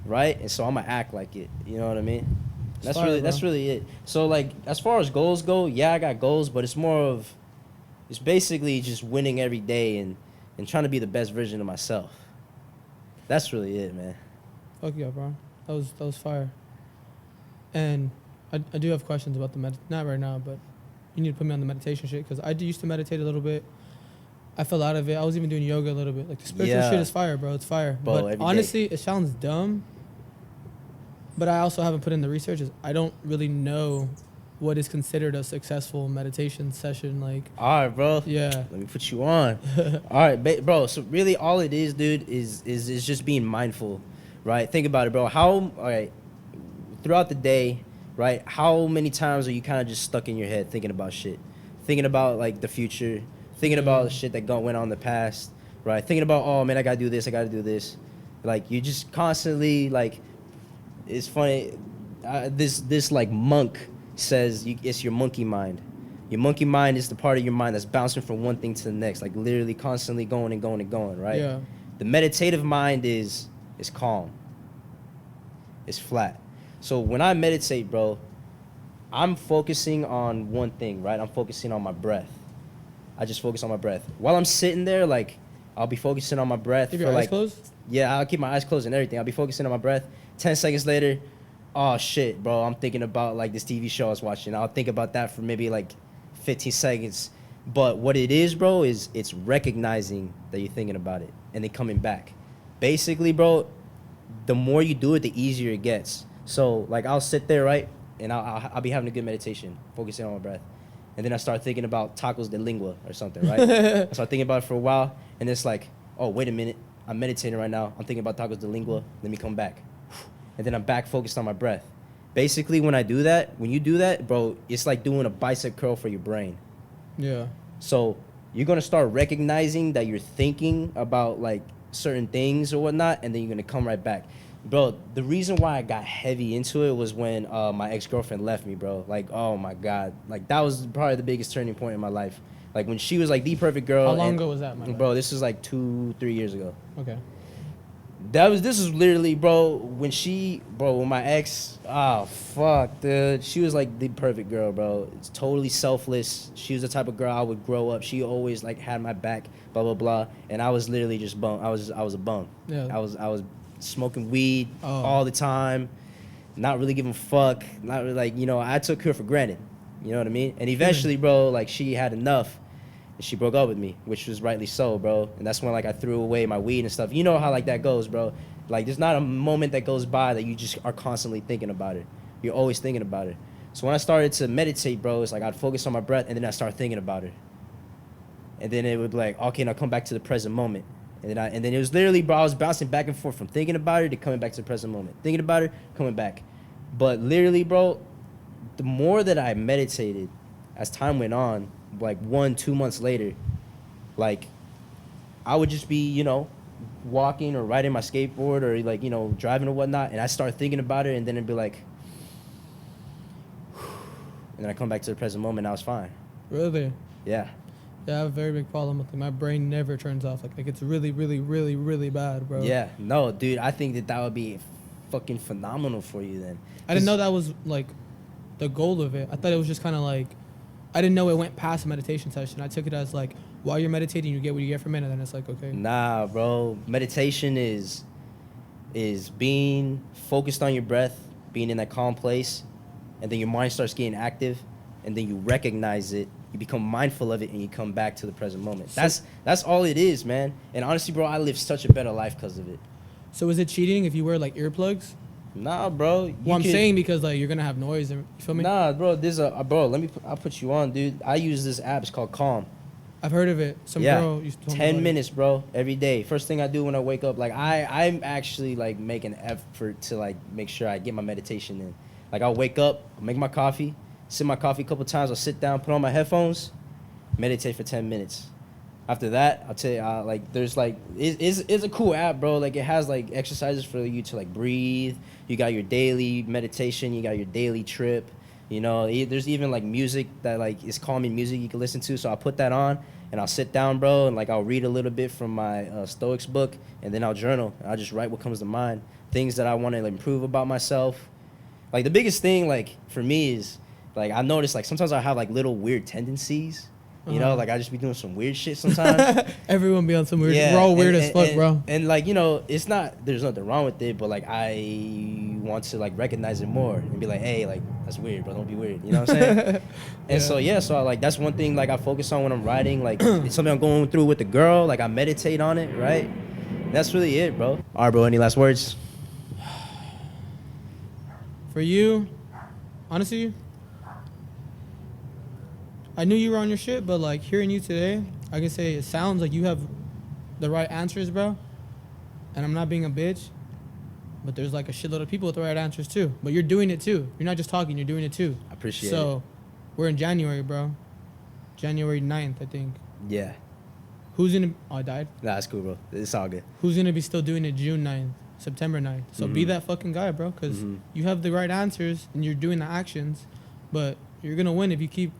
right? And so I'm gonna act like it. You know what I mean? That's really it. So like, as far as goals go, yeah, I got goals, but it's basically just winning every day and trying to be the best version of myself. That's really it, man. Fuck yeah, bro. That was fire. And I do have questions about not right now, but you need to put me on the meditation shit, because I used to meditate a little bit. I fell out of it. I was even doing yoga a little bit. Like, the spiritual shit is fire, bro. It's fire. Bro, but honestly, it sounds dumb. But I also haven't put in the research. I don't really know what is considered a successful meditation session. Like, all right, bro. Yeah. Let me put you on. All right, bro. So really, all it is, dude, is just being mindful, right? Think about it, bro. All right, throughout the day, right? How many times are you kind of just stuck in your head thinking about shit, thinking about like the future, thinking about shit that went on in the past, right? Thinking about, oh man, I gotta do this, I gotta do this. Like you just constantly like, it's funny. This like monk says it's your monkey mind. Your monkey mind is the part of your mind that's bouncing from one thing to the next, like literally constantly going and going and going, right? Yeah. The meditative mind is calm. It's flat. So when I meditate, bro, I'm focusing on one thing, right? I'm focusing on my breath. I just focus on my breath. While I'm sitting there, like, I'll be focusing on my breath. Keep your eyes closed? Yeah, I'll keep my eyes closed and everything. I'll be focusing on my breath. 10 seconds later, oh shit, bro, I'm thinking about like this TV show I was watching. I'll think about that for maybe like 15 seconds. But what it is, bro, is it's recognizing that you're thinking about it and then coming back. Basically, bro, the more you do it, the easier it gets. So like I'll sit there, right? And I'll be having a good meditation, focusing on my breath. And then I start thinking about tacos de lengua or something, right? I start thinking about it for a while, and it's like, oh, wait a minute. I'm meditating right now. I'm thinking about tacos de lengua. Let me come back. And then I'm back focused on my breath. Basically, when you do that, bro, it's like doing a bicep curl for your brain. Yeah. So you're going to start recognizing that you're thinking about, like, certain things or whatnot, and then you're going to come right back. Bro, the reason why I got heavy into it was when my ex-girlfriend left me, bro. Like, oh, my God. Like, that was probably the biggest turning point in my life. Like, when she was, like, the perfect girl. How long ago was that, man? Bro, this was, like, 2-3 years ago. Okay. This was literally, bro, when my ex, oh, fuck, dude. She was, like, the perfect girl, bro. It's totally selfless. She was the type of girl I would grow up. She always, like, had my back, blah, blah, blah. And I was literally just bum. I was a bum. Yeah. I was smoking weed all the time, not really giving a fuck, not really, like, you know, I took her for granted. You know what I mean? And eventually, bro, like, she had enough. And she broke up with me, which was rightly so, bro. And that's when, like, I threw away my weed and stuff. You know how, like, that goes, bro. Like, there's not a moment that goes by that you just are constantly thinking about it. You're always thinking about it. So when I started to meditate, bro, it's like I'd focus on my breath, and then I start thinking about it. And then it would be like, okay, now come back to the present moment. And then it was literally, bro, I was bouncing back and forth from thinking about it to coming back to the present moment. Thinking about it, coming back. But literally, bro, the more that I meditated as time went on, like 1-2 months later, like I would just be, you know, walking or riding my skateboard or, like, you know, driving or whatnot, and I start thinking about it, and then it'd be like, and then I come back to the present moment, and I was fine. Really? Yeah. Yeah, I have a very big problem with it. My brain never turns off. Like it's really, really, really, really bad, bro. Yeah. No, dude, I think that would be fucking phenomenal for you then. I didn't know that was, like, the goal of it. I thought it was just kind of like, I didn't know it went past a meditation session. I took it as, like, while you're meditating, you get what you get from it, and then it's like, okay. Nah, bro. Meditation is being focused on your breath, being in that calm place, and then your mind starts getting active, and then you recognize it, you become mindful of it, and you come back to the present moment. That's all it is, man. And honestly, bro, I live such a better life because of it. So is it cheating if you wear, like, earplugs? Nah, bro. Well, I'm saying because, like, you're gonna have noise. You feel me? Nah, bro. I'll put you on, dude. I use this app. It's called Calm. I've heard of it. Some girl used to tell me 10 about minutes, bro, every day. First thing I do when I wake up, like I'm actually like make an effort to like make sure I get my meditation in. Like I'll wake up, I'll make my coffee, sip my coffee a couple times. I'll sit down, put on my headphones, meditate for 10 minutes. After that, I'll tell you, like, there's, like, it's a cool app, bro. Like, it has, like, exercises for you to, like, breathe. You got your daily meditation. You got your daily trip. You know, there's even, like, music that, like, is calming music you can listen to. So I'll put that on, and I'll sit down, bro, and, like, I'll read a little bit from my Stoics book, and then I'll journal. I'll just write what comes to mind, things that I want to, like, improve about myself. Like, the biggest thing, like, for me is, like, I notice, like, sometimes I have, like, little weird tendencies. You know, like, I just be doing some weird shit sometimes. Everyone be on some weird shit. We're all weird as fuck, bro. And, like, you know, there's nothing wrong with it, but, like, I want to, like, recognize it more and be like, hey, like, that's weird, bro. Don't be weird. You know what I'm saying? And so I, like, that's one thing, like, I focus on when I'm writing. Like, it's something I'm going through with the girl. Like, I meditate on it, right? And that's really it, bro. All right, bro. Any last words? For you, honestly, I knew you were on your shit, but, like, hearing you today, I can say it sounds like you have the right answers, bro. And I'm not being a bitch. But there's like a shitload of people with the right answers too. But you're doing it too. You're not just talking, you're doing it too. I appreciate it. So, we're in January, bro. January 9th, I think. Yeah. Who's gonna... Oh, I died? Nah, it's cool, bro. It's all good. Who's gonna be still doing it June 9th, September 9th? So be that fucking guy, bro. Because you have the right answers and you're doing the actions. But you're gonna win if you keep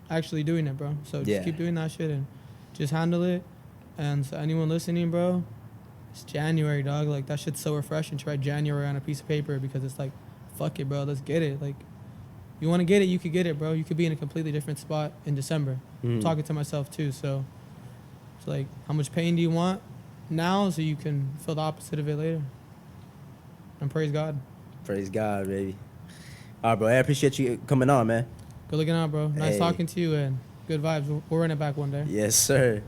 actually doing it, bro. So just keep doing that shit and just handle it. And so anyone listening, bro, it's January, dog. Like, that shit's so refreshing to write January on a piece of paper because it's like, fuck it, bro. Let's get it. Like, you want to get it, you could get it, bro. You could be in a completely different spot in December. I'm talking to myself, too. So it's like, how much pain do you want now so you can feel the opposite of it later? And praise God. Praise God, baby. All right, bro. I appreciate you coming on, man. Good looking out, bro. Nice talking to you and good vibes. We'll run it back one day. Yes, sir.